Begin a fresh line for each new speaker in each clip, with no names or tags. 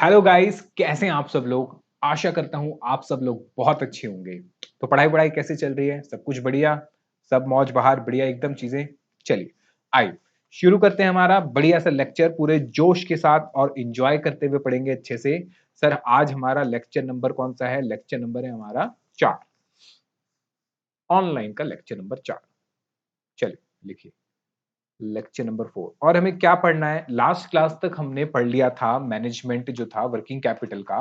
Hello guys, कैसे हैं आप सब लोग? आशा करता हूँ आप सब लोग बहुत अच्छे होंगे। तो पढ़ाई-वढ़ाई कैसे चल रही है? सब कुछ बढ़िया? सब मौज-बहार बढ़िया एकदम चीज़ें? चलिए, आइए शुरू करते हैं हमारा बढ़िया सा लेक्चर पूरे जोश के साथ और एन्जॉय करते हुए पढ़ेंगे अच्छे से। सर आज हमारा लेक्चर नंबर कौन-सा है? लेक्चर नंबर है हमारा 4 ऑनलाइन का लेक्चर नंबर 4 चलिए, लिखिए। लेक्चर नंबर 4 और हमें क्या पढ़ना है? लास्ट क्लास तक हमने पढ़ लिया था मैनेजमेंट जो था वर्किंग कैपिटल का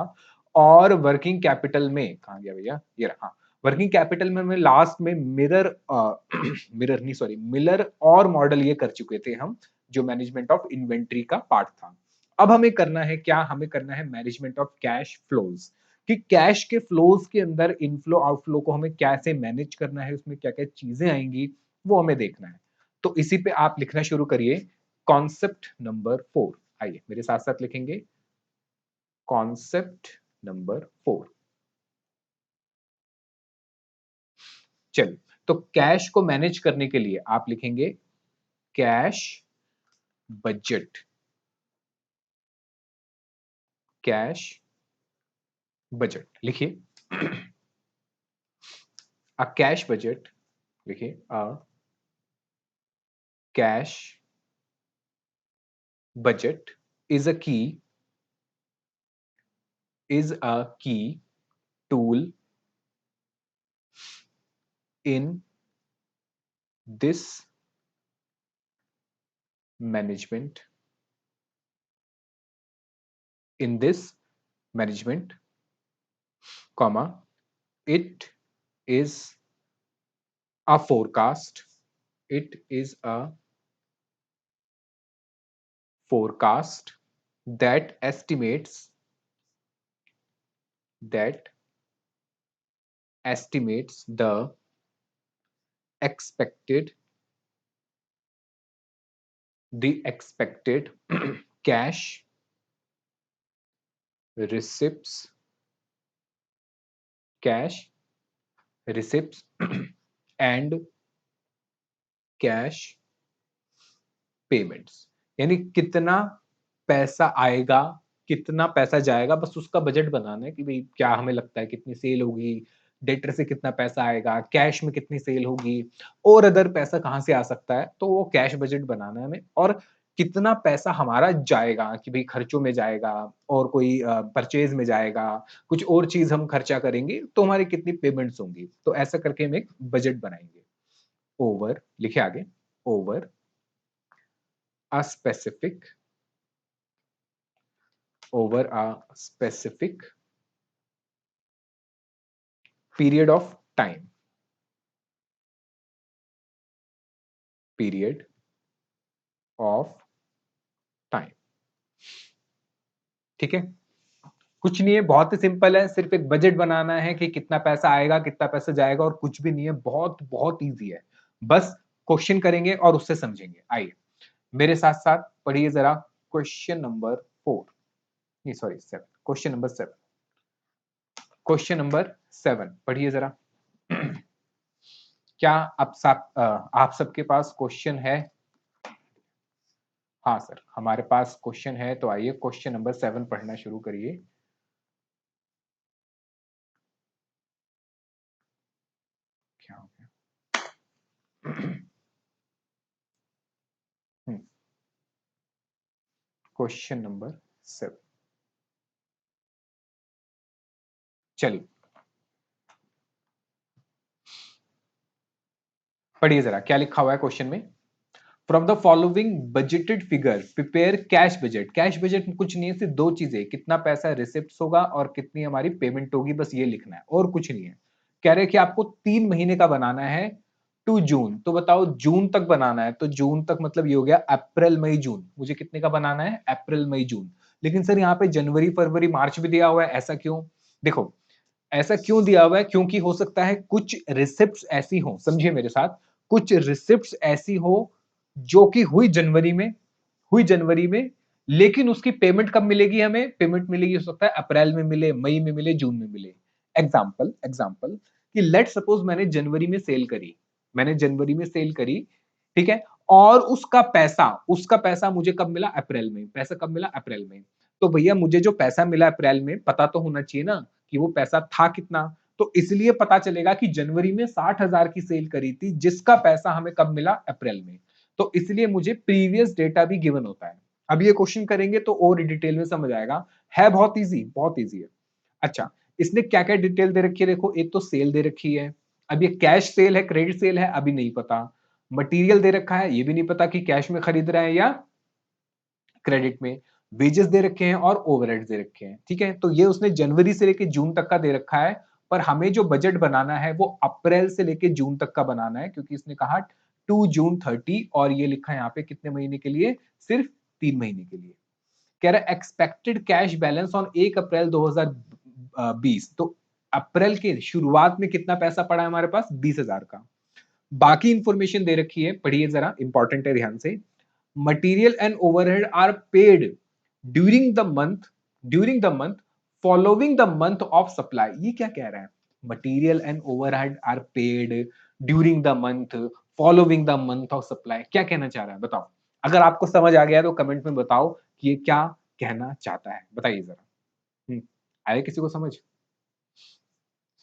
और वर्किंग कैपिटल में कहाँ गया भैया? ये रहा। हाँ, वर्किंग कैपिटल में हमें लास्ट में मिरर मिरर नहीं सॉरी मिलर और मॉडल ये कर चुके थे हम, जो मैनेजमेंट ऑफ इन्वेंटरी का पार्ट था। अब हमें करना है क्या? हमें करना है मैनेजमेंट ऑफ कैश फ्लोज कि कैश के फ्लोज के अंदर इनफ्लो आउटफ्लो को हमें कैसे मैनेज करना है, उसमें क्या-क्या चीजें आएंगी, वो हमें देखना है। तो इसी पे आप लिखना शुरू करिए कॉन्सेप्ट नंबर 4। आइए मेरे साथ-साथ लिखेंगे कॉन्सेप्ट नंबर 4। चलिए, तो कैश को मैनेज करने के लिए आप लिखेंगे कैश बजट। कैश बजट लिखिए। अ कैश बजट लिखिए a cash budget is a key tool in this management in this management comma it is a forecast. It is a forecast that that estimates the expected expected cash receipts cash receipts and cash payments. यानी कितना पैसा आएगा, कितना पैसा जाएगा, बस उसका budget बनाना है कि भई क्या हमें लगता है कितनी सेल होगी, डेटर से कितना पैसा आएगा, कैश में कितनी सेल होगी और अदर पैसा कहाँ से आ सकता है, तो वो कैश बजट बनाना है हमें और कितना पैसा हमारा जाएगा कि भई खर्चों में जाएगा और कोई परचेज़ में जाएगा, कुछ और चीज़ हम खर्चा करेंगे, तो हमारी कितनी पेमेंट्स होंगी। तो ऐसा करके हम एक बजट बनाएँगे। ओवर लिखिए आगे, over a specific over a specific period of time period of time। ठीक है, कुछ नहीं है, बहुत ही सिंपल है, सिर्फ एक बजट बनाना है कि कितना पैसा आएगा कितना पैसा जाएगा और कुछ भी नहीं है, बहुत बहुत इजी है। बस क्वेश्चन करेंगे और उससे समझेंगे। आइए मेरे साथ साथ पढ़िए जरा क्वेश्चन नंबर 4 नहीं sorry 7 question number 7 question number 7 पढ़िए जरा। क्या आप सबके पास क्वेश्चन है? हाँ सर, हमारे पास क्वेश्चन है तो आइए क्वेश्चन नंबर 7 पढ़ना शुरू करिए। क्या हो गया? क्वेश्चन नंबर 7 चलिए पढ़िए जरा क्या लिखा हुआ है क्वेश्चन में। From the following budgeted figure prepare cash budget. Cash budget में कुछ नहीं है, सिर्फ दो चीजें, कितना पैसा रिसिप्ट होगा और कितनी हमारी पेमेंट होगी, बस ये लिखना है और कुछ नहीं है। कह रहे हैं कि आपको 3 महीने का बनाना है टू जून। तो बताओ जून तक बनाना है, तो जून तक मतलब ये हो गया अप्रैल मई जून। मुझे कितने का बनाना है? अप्रैल मई जून। लेकिन सर यहाँ पे जनवरी फरवरी मार्च भी दिया हुआ है, ऐसा क्यों? देखो ऐसा क्यों दिया हुआ है? क्योंकि हो सकता है कुछ रिसिप्ट्स ऐसी हो, समझिए मेरे साथ, कुछ रिसिप्ट्स ऐसी हो जो कि हुई जनवरी में, लेकिन उसकी पेमेंट कब मिलेगी हमें? पेमेंट मिलेगी हो सकता है अप्रैल में मिले, मई में मिले, जून में मिले। एग्जाम्पल एग्जाम्पल कि लेट सपोज मैंने जनवरी में सेल करी, ठीक है? और उसका पैसा मुझे कब मिला? अप्रैल में। पैसा कब मिला? अप्रैल में। तो भैया मुझे जो पैसा मिला अप्रैल में पता तो होना चाहिए ना कि वो पैसा था कितना। तो इसलिए पता चलेगा कि जनवरी में 60,000 की सेल करी थी, जिसका पैसा हमें कब मिला, अप्रैल में। तो इसलिए मुझे प्रीवियस डेटा भी गिवन होता है। अब ये क्वेश्चन करेंगे तो और डिटेल में समझ आएगा, है बहुत इजी, बहुत इजी है। अच्छा, इसने क्या क्या डिटेल दे रखी है, देखो एक तो सेल दे रखी है। अब ये कैश सेल है, क्रेडिट सेल है, अभी नहीं पता। मटेरियल दे रखा है, ये भी नहीं पता कि कैश में खरीद रहा है या क्रेडिट में। वेजेस दे रखे हैं और ओवरहेड्स दे रखे हैं, ठीक है। तो ये उसने जनवरी से लेके जून तक का दे रखा है, पर हमें जो बजट बनाना है वो अप्रैल से लेके जून तक का बनाना है, क्योंकि इसने कहा 2 जून 30, और ये लिखा है यहाँ पे कितने महीने के लिए, सिर्फ 3 महीने के लिए। कह रहा है एक्सपेक्टेड कैश बैलेंस ऑन 1 अप्रैल 2020। तो अप्रैल के शुरुआत में कितना पैसा पड़ा है हमारे पास, 20,000 का। बाकी इंफॉर्मेशन दे रखी है, पढ़िए जरा, इंपॉर्टेंट है, ध्यान से। Material and overhead are paid during the month following the month of supply. ये क्या कह रहा है, material and overhead are paid during the month following the month of supply, क्या कहना चाह रहा है बताओ। अगर आपको समझ आ गया तो कमेंट में बताओ कि ये क्या कहना चाहता है, बताइए जरा। आया किसी को समझ,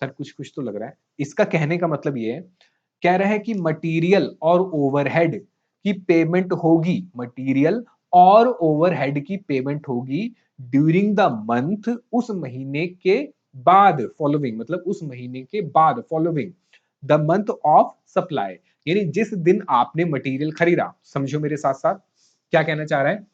सर कुछ कुछ तो लग रहा है। इसका कहने का मतलब ये है, कह रहे हैं कि मटेरियल और ओवरहेड की पेमेंट होगी, मटेरियल और ओवरहेड की पेमेंट होगी ड्यूरिंग द मंथ, उस महीने के बाद, फॉलोइंग मतलब उस महीने के बाद, following the month of supply, यानी जिस दिन आपने मटेरियल खरीदा। समझो मेरे साथ साथ, क्या कहना चाह रहा है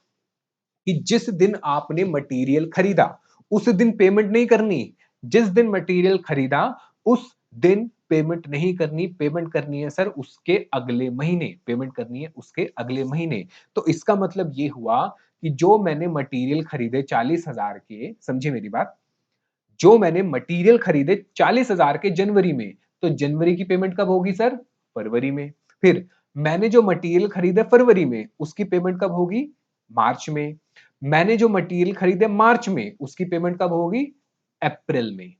कि जिस दिन आपने मटेरियल खरीदा उस दिन पेमेंट नहीं करनी, जिस दिन मटेरियल खरीदा उस दिन पेमेंट नहीं करनी, पेमेंट करनी है सर उसके अगले महीने, पेमेंट करनी है उसके अगले महीने। तो इसका मतलब ये हुआ कि जो मैंने मटेरियल खरीदे 40,000 के, समझे मेरी बात, जो मैंने मटेरियल खरीदे 40,000 के जनवरी में, तो जनवरी की पेमेंट कब होगी सर, फरवरी में। फिर मैंने जो मटेरियल खरीदे फरवरी में, उसकी पेमेंट कब होगी, मार्च में। मैंने जो मटेरियल खरीदे मार्च में, उसकी पेमेंट कब होगी, अप्रैल में।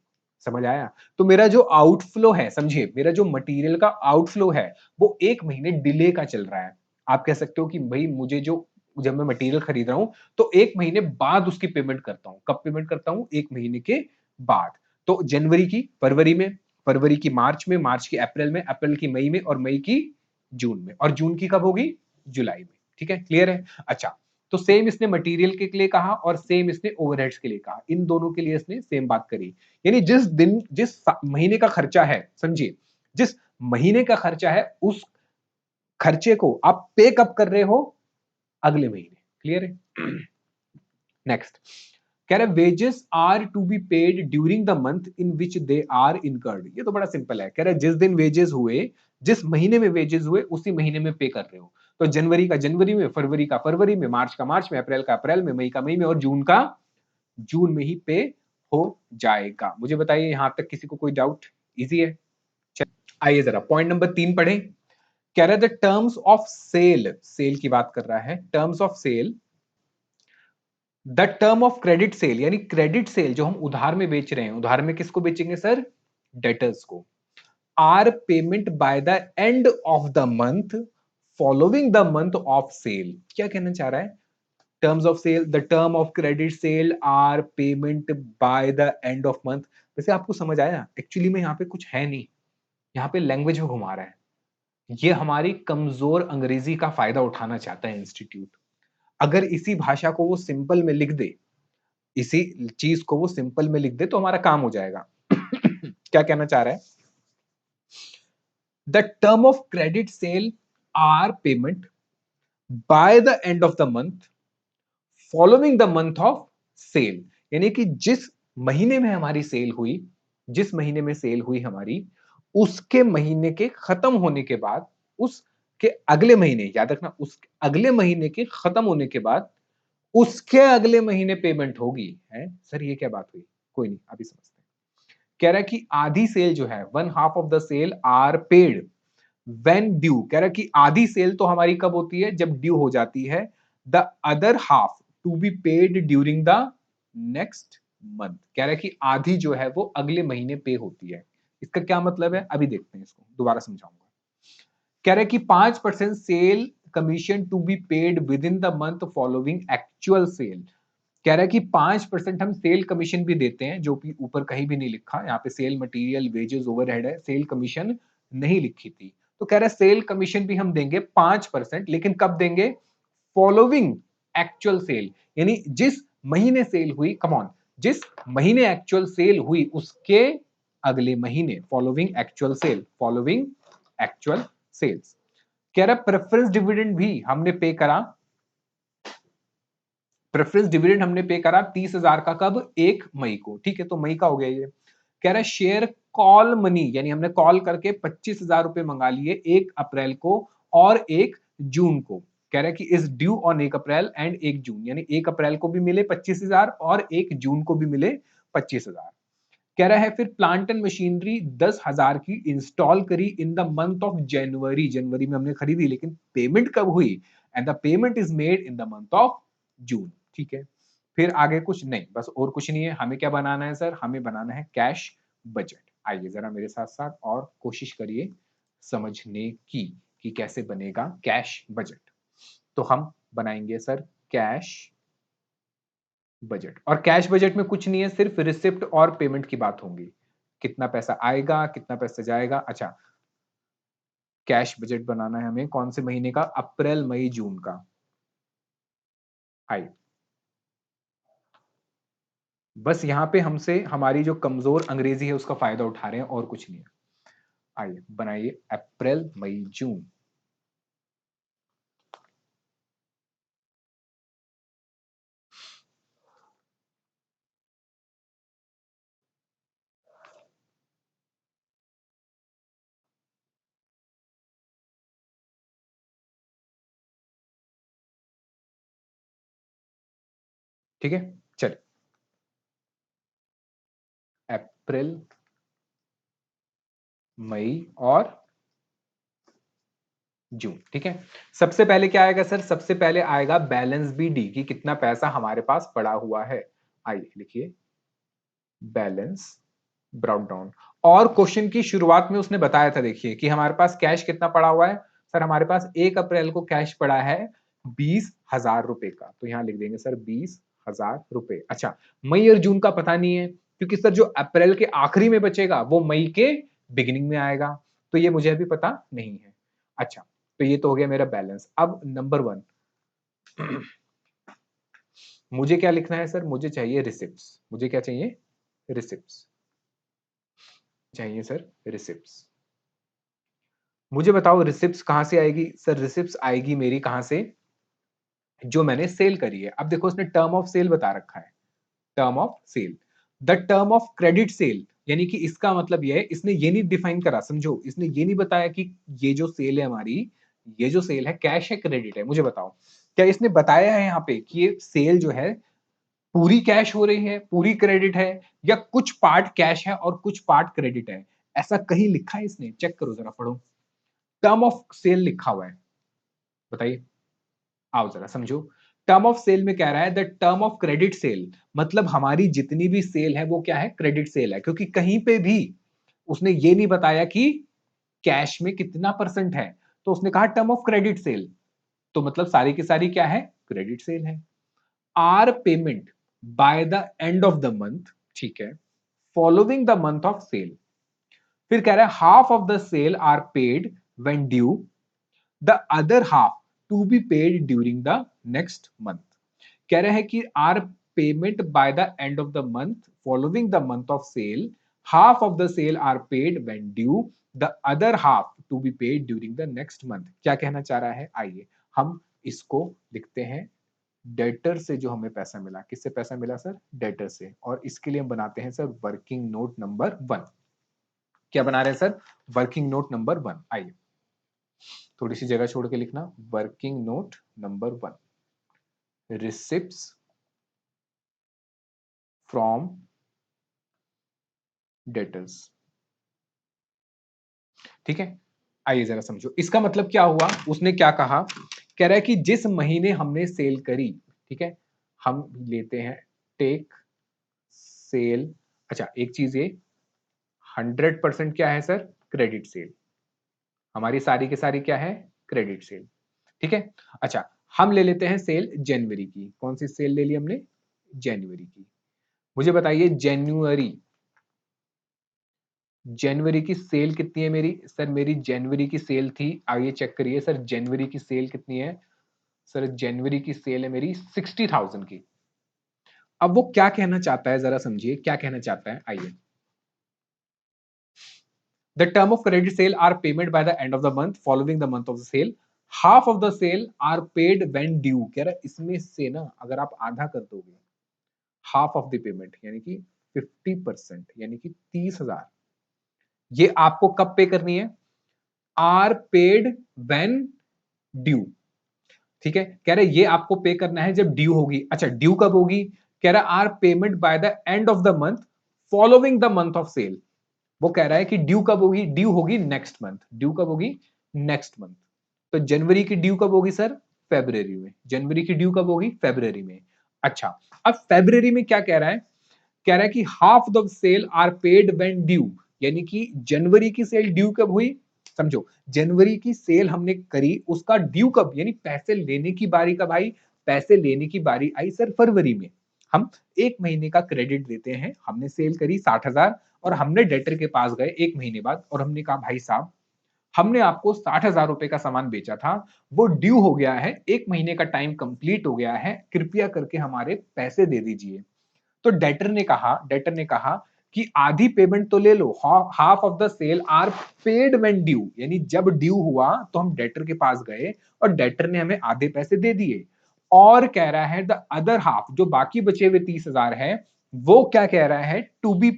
समझ आया। तो मेरा जो आउटफ्लो है, समझिए मेरा जो मटेरियल का आउटफ्लो है वो 1 महीने डिले का चल रहा है। आप कह सकते हो कि भाई मुझे जो, जब मैं मटेरियल खरीद रहा हूं तो 1 महीने बाद उसकी पेमेंट करता हूं। कब पेमेंट करता हूं, 1 महीने के बाद। तो जनवरी की फरवरी में, फरवरी की मार्च में, मार्च की अप्रैल में, अप्रैल की मई में, और मई की जून में, और जून की कब होगी, जुलाई में। ठीक है, क्लियर है। अच्छा, तो सेम इसने मटेरियल के लिए कहा और सेम इसने ओवरहेड्स के लिए कहा, इन दोनों के लिए इसने सेम बात करी। यानी जिस दिन, जिस महीने का खर्चा है, समझिए जिस महीने का खर्चा है उस खर्चे को आप पे कब कर रहे हो, अगले महीने। क्लियर है। नेक्स्ट, कह रहे wages are to be paid during the month in which they are incurred. ये तो बड़ा सिंपल है, कह रहे जिस दिन वेजेस हुए, जिस महीने में वेजेस हुए उसी महीने में पे कर रहे हो। तो जनवरी का जनवरी में, फरवरी का फरवरी में, मार्च का मार्च में, अप्रैल का अप्रैल में, मई का मई में, और जून का जून में ही पे हो जाएगा। मुझे बताइए यहां तक किसी को कोई डाउट, इजी है। आइए जरा पॉइंट नंबर 3 पढ़ें। कह रहा है the terms of sale, sale की बात कर रहा है, terms of sale, the term of credit sale, यानी क्रेडिट सेल जो हम उधार में बेच रहे हैं, उधार में किसको बेचेंगे सर, डेटर्स को, are payment by the end of the month following the month of sale. क्या कहना चाह रहा है, terms of sale, the term of credit sale are payment by the end of month. वैसे आपको समझ आया, एक्चुअली में यहाँ पे कुछ है नहीं, यहाँ पे लैंग्वेज में घुमा रहा है। ये हमारी कमजोर अंग्रेजी का फायदा उठाना चाहता है इंस्टीट्यूट। अगर इसी भाषा को वो सिंपल में लिख दे, इसी चीज को वो सिंपल में लिख दे तो हमारा काम हो जाएगा। क्या कहना चाह रहा है, the term of credit sale are payment by the end of the month following the month of sale, यानी कि जिस महीने में हमारी सेल हुई, जिस महीने में सेल हुई हमारी, उसके महीने के खत्म होने के बाद, उसके अगले महीने, याद रखना, उस अगले महीने के खत्म होने के बाद उसके अगले महीने पेमेंट होगी। है सर ये क्या बात हुई, कोई नहीं अभी समझते हैं। कह रहा है कि आधी सेल जो है, 1/2 of the sale are paid when due. कह रहा है कि आधी सेल तो हमारी कब होती है, जब ड्यू हो जाती है। The other half to be paid during the next month. कह रहा है कि आधी जो है वो अगले महीने पे होती है। इसका क्या मतलब है, अभी देखते हैं, इसको दोबारा समझाऊंगा। कह रहा है कि 5% sale commission to be paid within the month following actual sale. कह रहा है कि 5% हम सेल कमीशन भी देते हैं, जो कि ऊपर कहीं भी नहीं लिखा, यहाँ पे सेल मटेरियल वेजेस ओवरहेड है, सेल कमीशन नहीं लिखी थी। तो कह रहा है सेल कमीशन भी हम देंगे 5%, लेकिन कब देंगे? फॉलोइंग एक्चुअल सेल, यानी जिस महीने सेल हुई, कम ऑन, जिस महीने एक्चुअल सेल हुई उसके अगले महीने, following actual sale, following actual sales. कह रहा प्रेफरेंस डिविडेंड भी हमने पे करा, प्रेफरेंस डिविडेंड हमने पे करा 30,000 का, कब? 1 मई को, ठीक है, तो मई का हो गया ये। कह रहा है शेयर कॉल मनी, यानी हमने कॉल करके 25,000 रुपए मंगा लिए 1 अप्रैल को और 1 जून को। कह रहा है कि is due on 1 April and 1 जून, यानी 1 अप्रैल को भी मिले 25,000 और 1 जून को भी मिले 25,000। कह रहा है फिर प्लांट एंड मशीनरी 10,000 की इंस्टॉल करी in the month of January, जनवरी में हमने खरीदी, लेकिन पेमेंट कब हुई? And the payment is made in the month of June, ठीक है। फिर आगे कुछ नहीं, बस और कुछ नहीं है। हमें क्या बनाना है सर? हमें बनाना है कैश बजट। आइए जरा मेरे साथ साथ और कोशिश करिए समझने की कि कैसे बनेगा कैश बजट। तो हम बनाएंगे सर कैश बजट, और कैश बजट में कुछ नहीं है, सिर्फ रिसिप्ट और पेमेंट की बात होगी। कितना पैसा आएगा, कितना पैसा जाएगा। अच्छा, कैश बजट बनाना है हमें कौन से महीने का? अप्रैल मई जून का। आइए, बस यहां पे हमसे हमारी जो कमजोर अंग्रेजी है उसका फायदा उठा रहे हैं, और कुछ नहीं है। आइए बनाइए अप्रैल मई जून। ठीक है, चलिए अप्रैल मई और जून, ठीक है। सबसे पहले क्या आएगा सर? सबसे पहले आएगा बैलेंस बी डी, कि कितना पैसा हमारे पास पड़ा हुआ है। आइए लिखिए बैलेंस ब्राउन डाउन। और क्वेश्चन की शुरुआत में उसने बताया था, देखिए कि हमारे पास कैश कितना पड़ा हुआ है। सर हमारे पास 1 अप्रैल को कैश पड़ा है 20,000 रुपए का, तो यहां लिख देंगे सर 20,000 रुपए। अच्छा, मई और जून का पता नहीं है, क्योंकि सर जो अप्रैल के आखिरी में बचेगा वो मई के बिगिनिंग में आएगा, तो ये मुझे अभी पता नहीं है। अच्छा, तो ये तो हो गया मेरा बैलेंस। अब नंबर 1 मुझे क्या लिखना है सर? मुझे चाहिए रिसिप्ट्स। मुझे क्या चाहिए? रिसिप्ट्स चाहिए सर, रिसिप्ट्स। मुझे बताओ रिसिप्ट्स कहां से आएगी? सर रिसिप्ट्स आएगी मेरी कहां से? जो मैंने सेल करी है। अब देखो उसने टर्म ऑफ सेल बता रखा है, term of sale. The term of credit sale, यानी कि इसका मतलब ये है, इसने ये नहीं डिफाइन करा, समझो, इसने ये नहीं बताया कि ये जो सेल है हमारी, ये जो सेल है कैश है क्रेडिट है। मुझे बताओ क्या इसने बताया है यहाँ पे कि ये सेल जो है पूरी कैश हो रही है, पूरी क्रेडिट है, या कुछ पार्ट कैश है और कुछ पार्ट क्रेडिट है? ऐसा कहीं लिखा है इसने? चेक करो जरा, पढ़ो। टर्म ऑफ सेल लिखा हुआ है, बताइए, आओ जरा समझो। टर्म ऑफ सेल में कह रहा है the term of credit cell, मतलब हमारी जितनी भी सेल है वो क्या है? क्रेडिट सेल है, क्योंकि कहीं पे भी उसने ये नहीं बताया कि कैश में कितना परसेंट है, तो उसने कहा टर्म ऑफ क्रेडिट सेल, तो मतलब सारी की सारी क्या है? क्रेडिट सेल है। Are payment by the end of the month, ठीक है, following the month of sale. फिर कह रहा है half of the sale are paid when due, the other half to be paid during the next month. कह रहे हैं कि are payment by the end of the month following the month of sale, half of the sale are paid when due, the other half to be paid during the next month. क्या कहना चाह रहा है? आइए हम इसको लिखते हैं डेटर से जो हमें पैसा मिला। किससे पैसा मिला सर? डेटर से। और इसके लिए हम बनाते हैं सर वर्किंग नोट नंबर 1। क्या बना रहे हैं सर? Working note number 1। आइए थोड़ी सी जगह छोड़ के लिखना, working note number 1, receipts from debtors. ठीक है, आइए जरा समझो इसका मतलब क्या हुआ। उसने क्या कहा? कह रहा है कि जिस महीने हमने सेल करी, ठीक है, हम लेते हैं टेक सेल। अच्छा एक चीज ये, 100% क्या है सर? Credit sale. हमारी सारी की सारी क्या है? क्रेडिट सेल, ठीक है। अच्छा हम ले लेते हैं सेल जनवरी की। कौन सी सेल ले ली हमने? जनवरी की। मुझे बताइए जनवरी की सेल कितनी है मेरी? सर मेरी जनवरी की सेल थी, आइए चेक करिए सर, जनवरी की सेल कितनी है? सर जनवरी की सेल है मेरी 60,000 की। अब वो क्या कहना चाहता है, जरा समझिए क्या कहना चाहता है, आइए। The term of credit sale are payment by the end of the month following the month of the sale. Half of the sale are paid when due. कह रहा है इसमें से ना अगर आप आधा कर दोगे, हाफ ऑफ द पेमेंट यानी कि 50%, यानी कि 30,000, ये आपको कब पे करनी है? Are paid when due. ठीक है, कह रहे ये आपको पे करना है जब ड्यू होगी। अच्छा ड्यू कब होगी? कह रहा are payment by the end of the month following the month of sale. वो कह रहा है कि ड्यू कब होगी? ड्यू होगी नेक्स्ट मंथ। ड्यू कब होगी? Next month. तो जनवरी की ड्यू कब होगी सर? फेब्रुवरी में। जनवरी की ड्यू कब होगी? फेब्रुवरी में। अच्छा, अब फेब्रुवरी में क्या कह रहा है? कह रहा है कि half the sale are paid when due, यानी कि जनवरी की सेल ड्यू कब हुई? समझो, जनवरी की सेल हमने करी, उसका ड्यू कब, यानी पैसे लेने की बारी कब आई? पैसे लेने की बारी आई सर फरवरी में। हम एक महीने का क्रेडिट देते हैं, हमने सेल करी 60,000 और हमने डेटर के पास गए एक महीने बाद और हमने कहा भाई साहब हमने आपको 60,000 रुपए का सामान बेचा था, वो ड्यू हो गया है, एक महीने का टाइम कंप्लीट हो गया है, कृपया करके हमारे पैसे दे दीजिए। तो डेटर ने कहा कि आधी पेमेंट तो ले लो, half of the sale are paid when due, यानी जब ड्यू हुआ तो हम डेटर के पास गए और डेटर ने हमें आधे पैसे दे दिए। और कह रहा है द अदर हाफ, जो बाकी बचे हुए 30,000 है, वो क्या कह रहा है? To be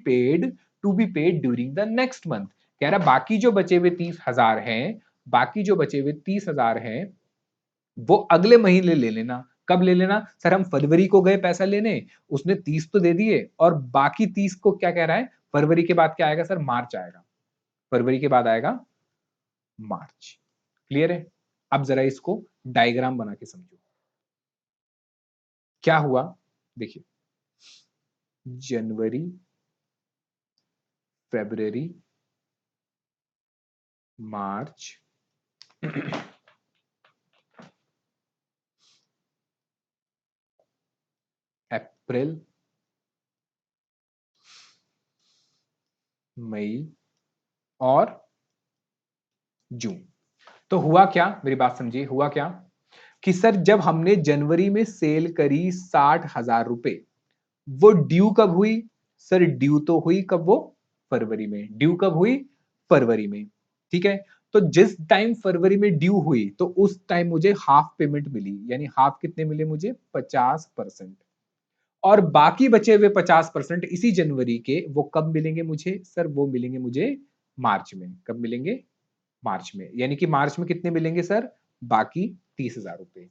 paid during the next month. कह रहा बाकी जो बचे हुए 30,000 हैं, बाकी जो बचे हुए 30,000 हैं वो अगले महीने ले लेना। कब ले लेना? सर हम फरवरी को गए पैसा लेने, उसने 30 तो दे दिए और बाकी 30 को क्या कह रहा है? फरवरी के बाद क्या आएगा सर? मार्च आएगा। फरवरी के बाद आएगा मार्च। क्लियर है? अब जरा इसको डायग्राम बना के समझो क्या हुआ। देखिए, जनवरी, फेब्रुवरी, मार्च, अप्रैल, मई और जून। तो हुआ क्या? मेरी बात समझिए, हुआ क्या कि सर जब हमने जनवरी में सेल करी 60,000 रुपए, वो ड्यू कब हुई? सर ड्यू तो हुई कब? वो फरवरी में। ड्यू कब हुई? फरवरी में। ठीक है, तो जिस टाइम फरवरी में ड्यू हुई तो उस टाइम मुझे हाफ पेमेंट मिली, यानी हाफ कितने मिले मुझे? 50%। और बाकी बचे हुए 50% इसी जनवरी के वो कब मिलेंगे मुझे? सर वो मिलेंगे मुझे मार्च में। कब मिलेंगे? मार्च में। यानी कि मार्च में कितने मिलेंगे सर? बाकी 30,000 रुपए।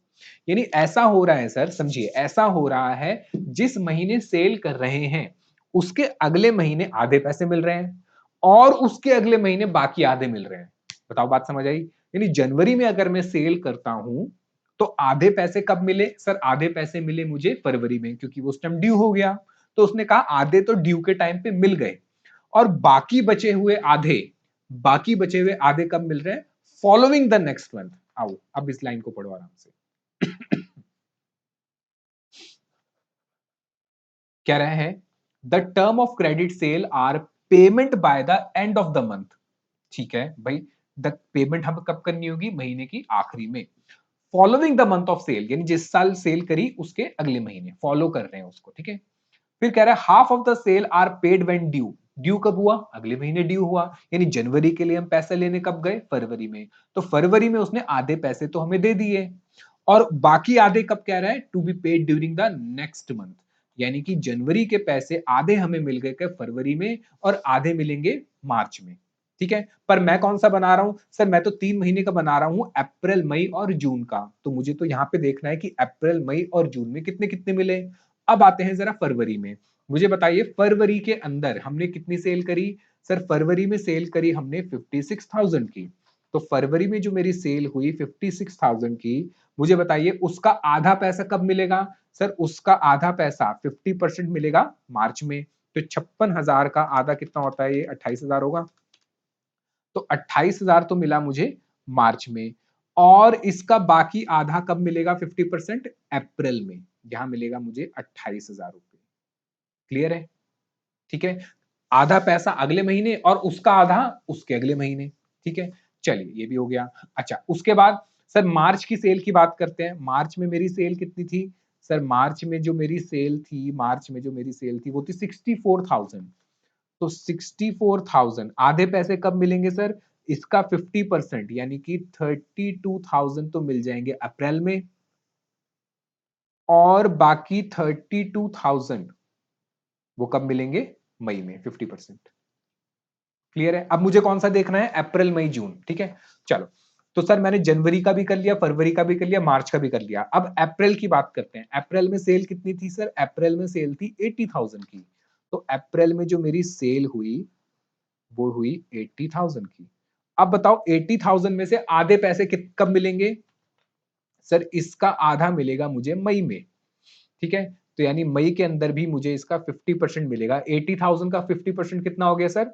यानी ऐसा हो रहा है सर, समझिए ऐसा हो रहा है, जिस महीने सेल कर रहे हैं उसके अगले महीने आधे पैसे मिल रहे हैं और उसके अगले महीने बाकी आधे मिल रहे हैं। बताओ बात समझ आई? यानी जनवरी में अगर मैं सेल करता हूं तो आधे पैसे कब मिले? सर आधे पैसे मिले मुझे फरवरी में, क्योंकि वो उस टाइम ड्यू हो गया। तो उसने कहा आधे तो ड्यू के टाइम पे मिल गए और बाकी बचे हुए आधे कब मिल रहे हैं? Following the next month. आओ अब इस लाइन को पढ़ो आराम से। कह रहे हैं the term of credit sale are payment by the end of the month. ठीक है भाई, द पेमेंट हम कब करनी होगी? महीने की आखिरी में। Following the month of sale, यानी जिस साल सेल करी उसके अगले महीने फॉलो कर रहे हैं उसको। ठीक है, फिर कह रहा है half of the sale are paid when due. Due कब हुआ? अगले महीने ड्यू हुआ, यानी जनवरी के लिए हम पैसे लेने कब गए? फरवरी में। तो फरवरी में उसने आधे पैसे तो हमें दे दिए और बाकी आधे कब कह रहा है? To be paid during the next month, यानी कि जनवरी के पैसे आधे हमें मिल गए क्या? फरवरी में, और आधे मिलेंगे मार्च में। ठीक है, पर मैं कौन सा बना रहा हूं सर? मैं तो 3 महीने का बना रहा हूं, अप्रैल, मई और जून का। तो मुझे तो यहां पे देखना है कि अप्रैल, मई और जून में कितने कितने मिले। अब आते हैं जरा फरवरी में। मुझे बताइए फरवरी के अंदर हमने कितनी सेल करी? सर फरवरी में सेल करी हमने 56,000 की। तो फरवरी में जो मेरी सेल हुई 56,000 की, मुझे बताइए उसका आधा पैसा कब मिलेगा? सर उसका आधा पैसा 50% मिलेगा मार्च में। तो 56,000 का आधा कितना होता है? ये 28,000 होगा। तो 28,000 तो मिला मुझे मार्च में। और इसका बाकी आधा कब मिलेगा 50%? अप्रैल में, यहां मिलेगा मुझे 28,000 रुपए। क्लियर है? ठीक है, आधा पैसा अगले महीने और उसका आधा उसके अगले महीने। ठीक है, चलिए ये भी हो गया। अच्छा, उसके बाद सर मार्च की सेल की बात करते हैं। मार्च में मेरी सेल कितनी थी? सर मार्च में जो मेरी सेल थी, मार्च में जो मेरी सेल थी वो थी 64,000। तो 64,000 आधे पैसे कब मिलेंगे सर? इसका 50% यानी कि 32,000 तो मिल जाएंगे अप्रैल में, और बाकी 32,000 वो कब मिलेंगे? मई में 50%। क्लियर है? अब मुझे कौन सा देखना है? अप्रैल मई जून। ठीक है, चलो। तो सर मैंने जनवरी का भी कर लिया, फरवरी का भी कर लिया, मार्च का भी कर लिया। अब अप्रैल की बात करते हैं। अप्रैल में सेल कितनी थी सर? अप्रैल में सेल थी 80,000 की। तो अप्रैल में जो मेरी सेल हुई वो हुई 80,000 की। अब बताओ 80,000 में से आधे पैसे कब मिलेंगे? सर इसका आधा मिलेगा मुझे मई में। ठीक है, तो यानी मई के अंदर भी मुझे इसका 50% मिलेगा। 80,000 का 50% कितना हो गया सर?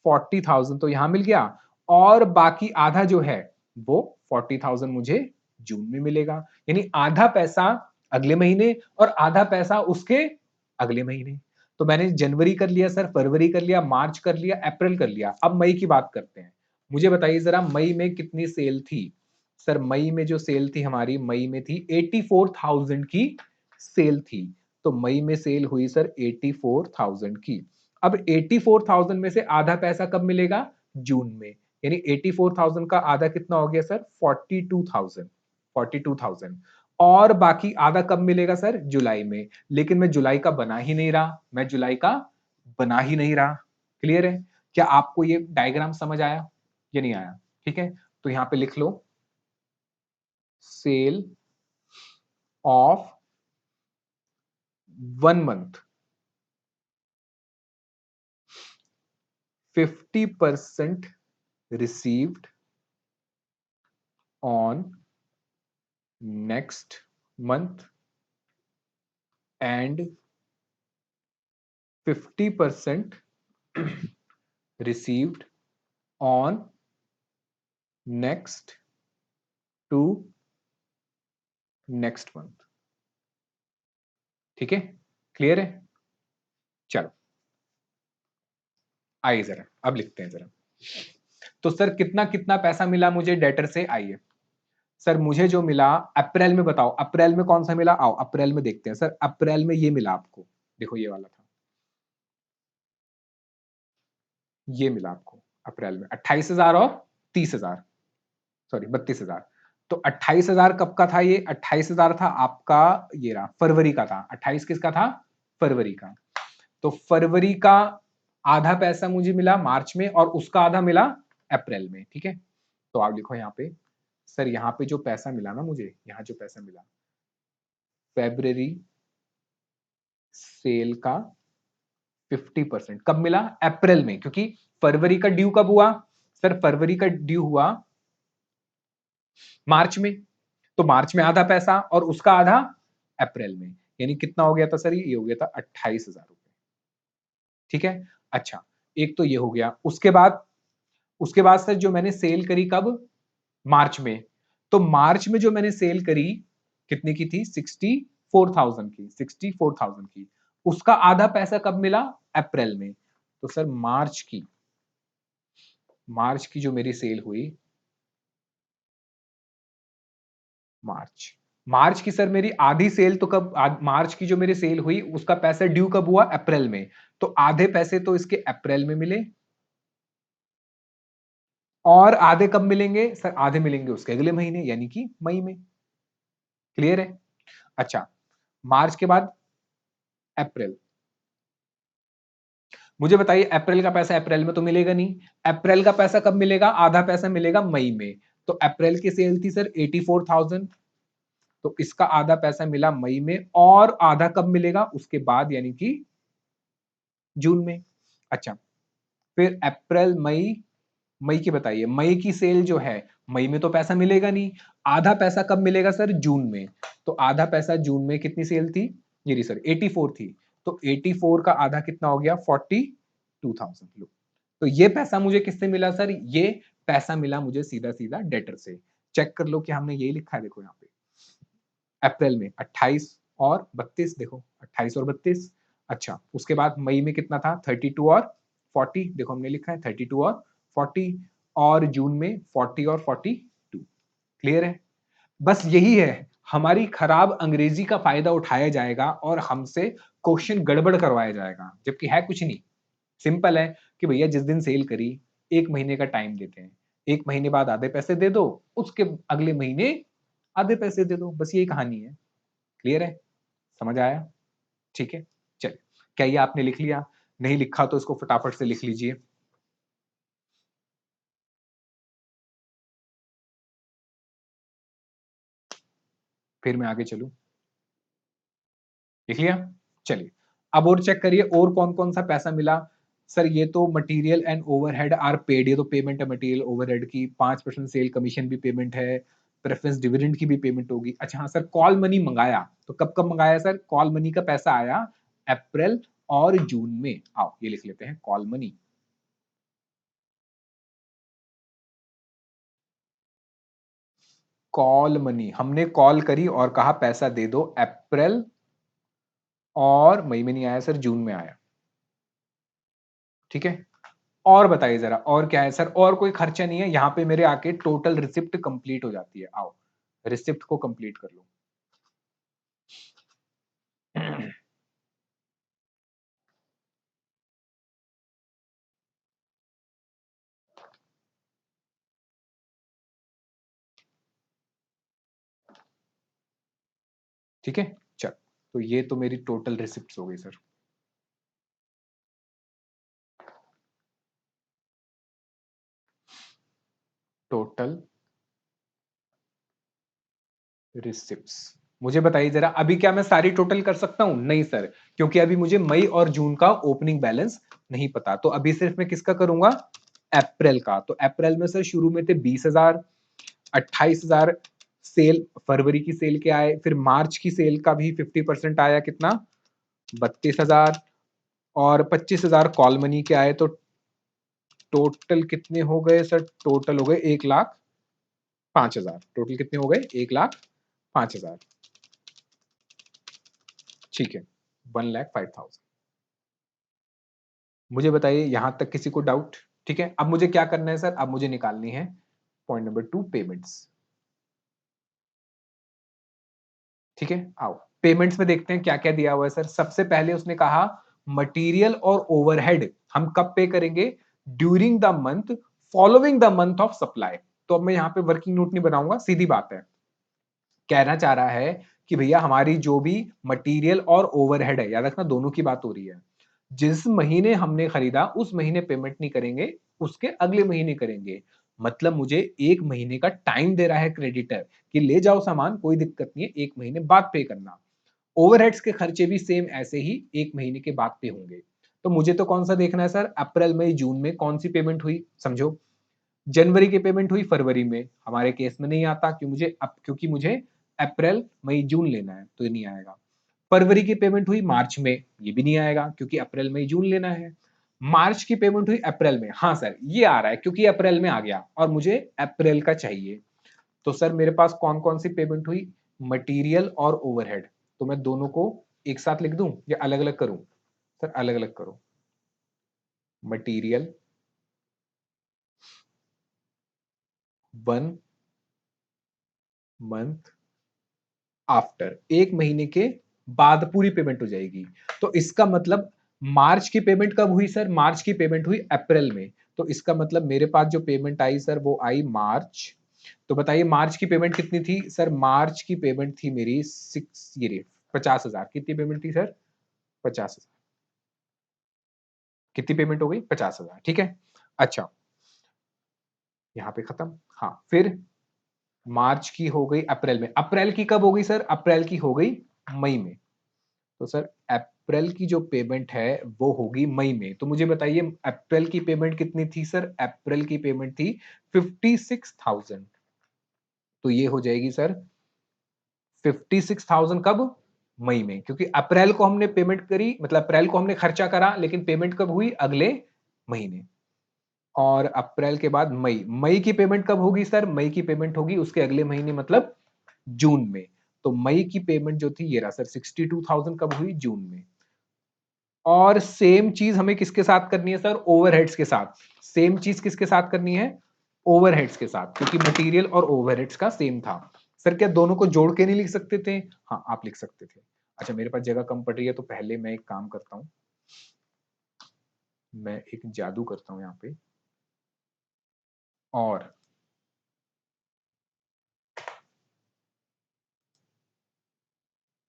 40,000 तो यहां मिल गया, और बाकी आधा जो है वो 40,000 मुझे जून में मिलेगा। यानी आधा पैसा अगले महीने और आधा पैसा उसके अगले महीने। तो मैंने जनवरी कर लिया सर, फरवरी कर लिया, मार्च कर लिया, अप्रैल कर लिया। अब मई की बात करते हैं। मुझे बताइए जरा मई में कितनी सेल थी? सर मई में जो सेल थी हमारी, मई में थी 84,000 की सेल थी। तो मई में सेल हुई सर 84,000 की। अब 84,000 में से आधा पैसा कब मिलेगा? जून में। यानी 84,000 का आधा कितना हो गया सर? 42,000। 42,000, और बाकी आधा कब मिलेगा सर? जुलाई में। लेकिन मैं जुलाई का बना ही नहीं रहा, मैं जुलाई का बना ही नहीं रहा। क्लियर है? क्या आपको ये डायग्राम समझ आया? ये नहीं आया? ठीक है, तो यहां पे लिख लो sale of 1 month 50% received on next month and 50% received on next to next month। ठीक है, क्लियर है? चलो आइए जरा अब लिखते हैं जरा। तो सर कितना कितना पैसा मिला मुझे डेटर से? आइए सर, मुझे जो मिला अप्रैल में, बताओ अप्रैल में कौन सा मिला? आओ अप्रैल में देखते हैं। सर अप्रैल में ये मिला आपको, देखो ये वाला था, ये मिला आपको अप्रैल में 28,000 और 30,000, सॉरी 32,000। तो 28,000 कब का था? ये 28,000 था आपका, ये रहा फरवरी का था। 28 किसका था? फरवरी का। तो फरवरी का आधा पैसा मुझे मिला मार्च में, और उसका आधा मिला अप्रैल में। ठीक है, तो आप लिखो यहाँ पे, सर यहाँ पे जो पैसा मिला ना मुझे, यहाँ जो पैसा मिला फेब्रवरी सेल का 50% कब मिला? अप्रैल में, क्योंकि फरवरी का ड्यू कब हुआ? सर फरवरी का ड्यू हुआ मार्च में, तो मार्च में आधा पैसा और उसका आधा अप्रैल में। यानी कितना हो गया था सर? ये हो गया था 28,000 रुपए। ठीक है, अच्छा, एक तो ये हो गया। उसके बाद सर जो मैंने सेल करी कब? मार्च में। तो मार्च में जो मैंने सेल करी कितने की थी? 64,000 की। 64,000 की, उसका आधा पैसा कब मिला? अप्रैल में। तो सर मार्च की जो मेरी सेल हुई, मार्च मार्च की सर मेरी आधी सेल तो कब? मार्च की जो मेरी सेल हुई उसका पैसा ड्यू कब हुआ? अप्रैल में। तो आधे पैसे तो इसके अप्रैल में मिले, और आधे कब मिलेंगे सर? आधे मिलेंगे उसके अगले महीने यानी कि मई में। क्लियर है? अच्छा, मार्च के बाद अप्रैल। मुझे बताइए अप्रैल का पैसा अप्रैल में तो मिलेगा नहीं, अप्रैल का पैसा कब मिलेगा? आधा पैसा मिलेगा मई में। तो अप्रैल की सेल थी सर 84,000, तो इसका आधा पैसा मिला मई में, और आधा कब मिलेगा? उसके बाद यानी कि जून में। अच्छा, फिर अप्रैल मई, मई की बताइए, मई की सेल जो है मई में तो पैसा मिलेगा नहीं, आधा पैसा कब मिलेगा सर? जून में। तो आधा पैसा जून में कितनी सेल थी? ये रही सर 84 थी, तो 84 का आधा कितना हो गया? 42,000। लो, तो ये पैसा मुझे किससे मिला सर? ये पैसा मिला मुझे सीधा सीधा डेटर से। चेक कर लो कि हमने यही लिखा है, देखो यहाँ पे अप्रैल में 28 और 32, देखो 28 और 32। अच्छा, उसके बाद मई में कितना था, 32 और 40, देखो हमने लिखा है 32 और 40, और जून में 40 और 42। क्लियर है? बस यही है, हमारी खराब अंग्रेजी का फायदा उठाया जाएगा और हमसे क्वेश्चन गड़बड़ करवाया जाएगा, जबकि है कुछ नहीं। सिंपल है कि भैया जिस दिन सेल करी 1 महीने का टाइम देते हैं, 1 महीने बाद आधे पैसे दे दो, उसके अगले महीने आधे पैसे दे दो, बस यही कहानी है। क्लियर है? समझ आया? ठीक है, चलिए। क्या ये आपने लिख लिया? नहीं लिखा तो इसको फटाफट से लिख लीजिए। फिर मैं आगे चलूं। लिख लिया? चलिए, अब और चेक करिए और कौन कौन सा पैसा मिला। सर ये तो material and overhead are paid, ये तो पेमेंट है मटेरियल ओवरहेड की। 5% सेल कमीशन भी पेमेंट है, प्रेफरेंस डिविडेंड की भी पेमेंट होगी। अच्छा हाँ सर, कॉल मनी मंगाया तो कब कब मंगाया सर? कॉल मनी का पैसा आया अप्रैल और जून में। आओ ये लिख लेते हैं, कॉल मनी। कॉल मनी, हमने कॉल करी और कहा पैसा दे दो, अप्रैल और मई में नहीं आया सर, जून में आया। ठीक है, और बताइए जरा और क्या है सर? और कोई खर्चा नहीं है यहाँ पे, मेरे आके टोटल रिसिप्ट कंप्लीट हो जाती है। आओ रिसिप्ट को कंप्लीट कर लो। ठीक है, चल तो ये तो मेरी टोटल रिसिप्ट हो गई सर। टोटल रिसिप्ट्स, मुझे बताइए जरा, अभी क्या मैं सारी टोटल कर सकता हूं? नहीं सर, क्योंकि अभी मुझे मई और जून का ओपनिंग बैलेंस नहीं पता, तो अभी सिर्फ मैं किसका करूंगा? अप्रैल का। तो अप्रैल में सर शुरू में थे 20,000, 28,000 सेल, फरवरी की सेल के आए, फिर मार्च की सेल का भी 50% आया, कितना? 32,000, और 25,000 कॉल मनी के आए। तो टोटल कितने हो गए सर? टोटल हो गए 1,05,000। टोटल कितने हो गए? 1,05,000। ठीक है, 1,05,000। मुझे बताइए यहां तक किसी को डाउट? ठीक है, अब मुझे क्या करना है सर? अब मुझे निकालनी है पॉइंट नंबर 2, पेमेंट्स। ठीक है, आओ पेमेंट्स में देखते हैं क्या क्या दिया हुआ है सर। सबसे पहले उसने कहा मटेरियल और ओवरहेड हम कब पे करेंगे? During the month following the month of supply. तो अब मैं यहाँ पे वर्किंग नोट नहीं बनाऊंगा, सीधी बात है। कहना चाह रहा है कि भैया हमारी जो भी मटेरियल और ओवरहेड है, याद रखना दोनों की बात हो रही है, जिस महीने हमने खरीदा उस महीने पेमेंट नहीं करेंगे, उसके अगले महीने करेंगे। मतलब मुझे 1 महीने का टाइम दे रहा है क्रेडिटर कि ले जाओ सामान, कोई दिक्कत नहीं है, 1 महीने बाद पे करना। ओवरहेड्स के खर्चे भी सेम ऐसे ही 1 महीने के बाद पे होंगे। तो मुझे तो कौन सा देखना है सर? अप्रैल मई जून में कौन सी पेमेंट हुई, समझो। जनवरी की पेमेंट हुई फरवरी में, हमारे केस में नहीं आता क्योंकि मुझे अप्रैल मई जून लेना है, तो ये नहीं आएगा। फरवरी की पेमेंट हुई मार्च में, ये भी नहीं आएगा क्योंकि अप्रैल मई जून लेना है। मार्च की पेमेंट हुई अप्रैल में, हाँ सर ये आ रहा है क्योंकि अप्रैल में आ गया और मुझे अप्रैल का चाहिए। तो सर मेरे पास कौन कौन सी पेमेंट हुई? मटेरियल और ओवरहेड। तो मैं दोनों को एक साथ लिख दूं या अलग अलग करूं? सर अलग अलग करो। मटेरियल 1 मंथ आफ्टर, 1 महीने के बाद पूरी पेमेंट हो जाएगी। तो इसका मतलब मार्च की पेमेंट कब हुई सर? मार्च की पेमेंट हुई अप्रैल में। तो इसका मतलब मेरे पास जो पेमेंट आई सर वो आई मार्च। तो बताइए मार्च की पेमेंट कितनी थी सर? मार्च की पेमेंट थी मेरी 50,000। कितनी पेमेंट थी सर? 50,000। कितनी पेमेंट हो गई? 50,000। ठीक है, अच्छा यहाँ पे खत्म। हाँ, फिर मार्च की हो गई अप्रैल में। अप्रैल की कब हो गई सर? अप्रैल की हो गई मई में। तो सर अप्रैल की जो पेमेंट है वो होगी मई में। तो मुझे बताइए अप्रैल की पेमेंट कितनी थी सर? अप्रैल की पेमेंट थी 56,000। तो ये हो जाएगी सर 56,000 कब? मई में, क्योंकि अप्रैल को हमने पेमेंट करी, मतलब अप्रैल को हमने खर्चा करा, लेकिन पेमेंट कब हुई? अगले महीने। और अप्रैल के बाद मई। मई की पेमेंट कब होगी सर? मई की पेमेंट होगी उसके अगले महीने मतलब जून में। तो मई की पेमेंट जो थी ये रहा सर 62,000 कब हुई? जून में। और सेम चीज हमें किसके साथ करनी है सर? ओवरहेड्स के साथ। सेम चीज किसके साथ करनी है? ओवरहेड्स के साथ, क्योंकि मटेरियल और ओवरहेड्स का सेम था। सर क्या दोनों को जोड़ के नहीं लिख सकते थे? हाँ आप लिख सकते थे। अच्छा मेरे पास जगह कम पड़ रही है तो पहले मैं एक काम करता हूं, मैं एक जादू करता हूं यहाँ पे, और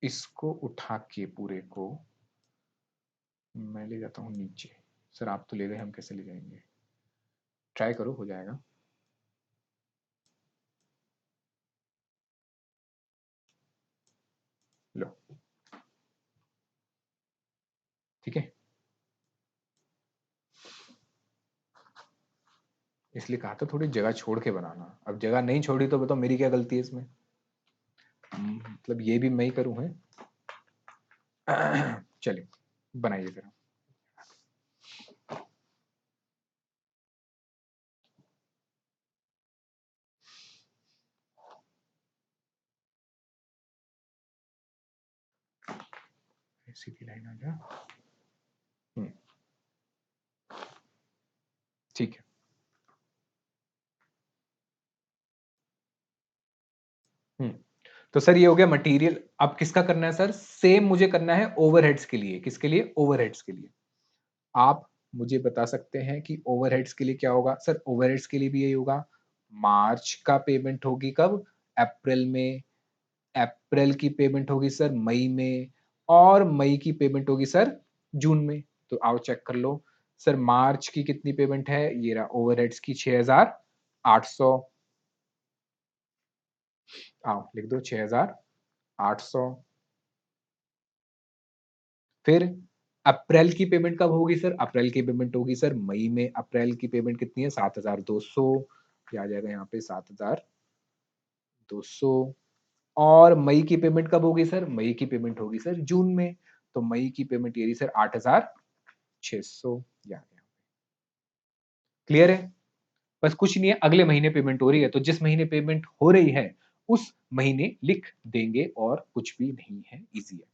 इसको उठा के पूरे को मैं ले जाता हूं नीचे। सर आप तो ले गए, हम कैसे ले जाएंगे? ट्राई करो, हो जाएगा। लो, ठीक है। इसलिए कहा था थोड़ी जगह छोड़ के बनाना। अब जगह नहीं छोड़ी तो बताओ मेरी क्या गलती है इसमें? मतलब ये भी मैं ही करूं है। चलिए बनाइए फिर। सीधी लाइन आ जा। हम्म, ठीक है। हम्म, तो सर ये हो गया मटेरियल। अब किसका करना है सर? सेम मुझे करना है ओवरहेड्स के लिए। किसके लिए? ओवरहेड्स के लिए। आप मुझे बता सकते हैं कि ओवरहेड्स के लिए क्या होगा? सर ओवरहेड्स के लिए भी यही होगा। मार्च का पेमेंट होगी कब? अप्रैल में। अप्रैल की पेमेंट होगी सर मई में। और मई की पेमेंट होगी सर जून में। तो आओ चेक कर लो। सर मार्च की कितनी पेमेंट है? ये रहा ओवरहेड्स की 6,800। आओ लिख दो 6,800। फिर अप्रैल की पेमेंट कब होगी सर? अप्रैल की पेमेंट होगी सर मई में। अप्रैल की पेमेंट कितनी है? 7,200। क्या आ जाएगा यहाँ पे? 7,200। और मई की पेमेंट कब होगी सर? मई की पेमेंट होगी सर जून में। तो मई की पेमेंट ये रही सर 8,600। क्लियर है? बस कुछ नहीं है, अगले महीने पेमेंट हो रही है तो जिस महीने पेमेंट हो रही है उस महीने लिख देंगे, और कुछ भी नहीं है, इजी है।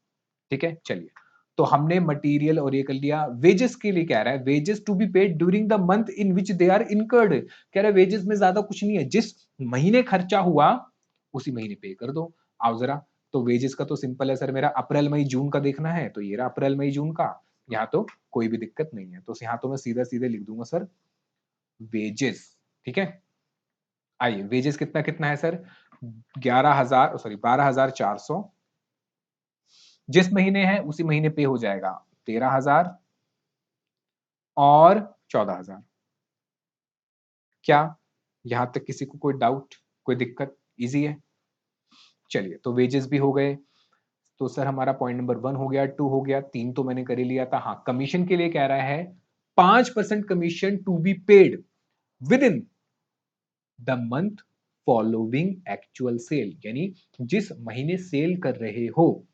ठीक है चलिए। तो हमने मटेरियल और ये कर लिया। वेजेस के लिए कह रहा है wages to be paid during the month in which they are incurred. कह रहा है वेजेस में ज्यादा कुछ नहीं है, जिस महीने खर्चा हुआ उसी महीने पे कर दो। आओ जरा। तो वेजेस का तो सिंपल है सर, मेरा अप्रैल मई जून का देखना है तो ये रहा अप्रैल मई जून का। यहाँ तो कोई भी दिक्कत नहीं है, तो यहाँ तो मैं सीधा सीधे लिख दूंगा सर वेजेस। ठीक है। आइए वेजेस कितना कितना है सर? 11,000, सॉरी 12,400। जिस महीने है उसी महीने पे हो जाएगा 13,000 और 14,000। क्या यहां तक किसी को कोई डाउट, कोई दिक्कत? इजी है। चलिए तो वेजेस भी हो गए। तो सर हमारा पॉइंट नंबर 1 हो गया, 2 हो गया, 3 तो मैंने कर ही लिया था। हाँ कमीशन के लिए कह रहा है 5% commission to be paid within the month following actual sale. यानी जिस महीने सेल कर रहे हो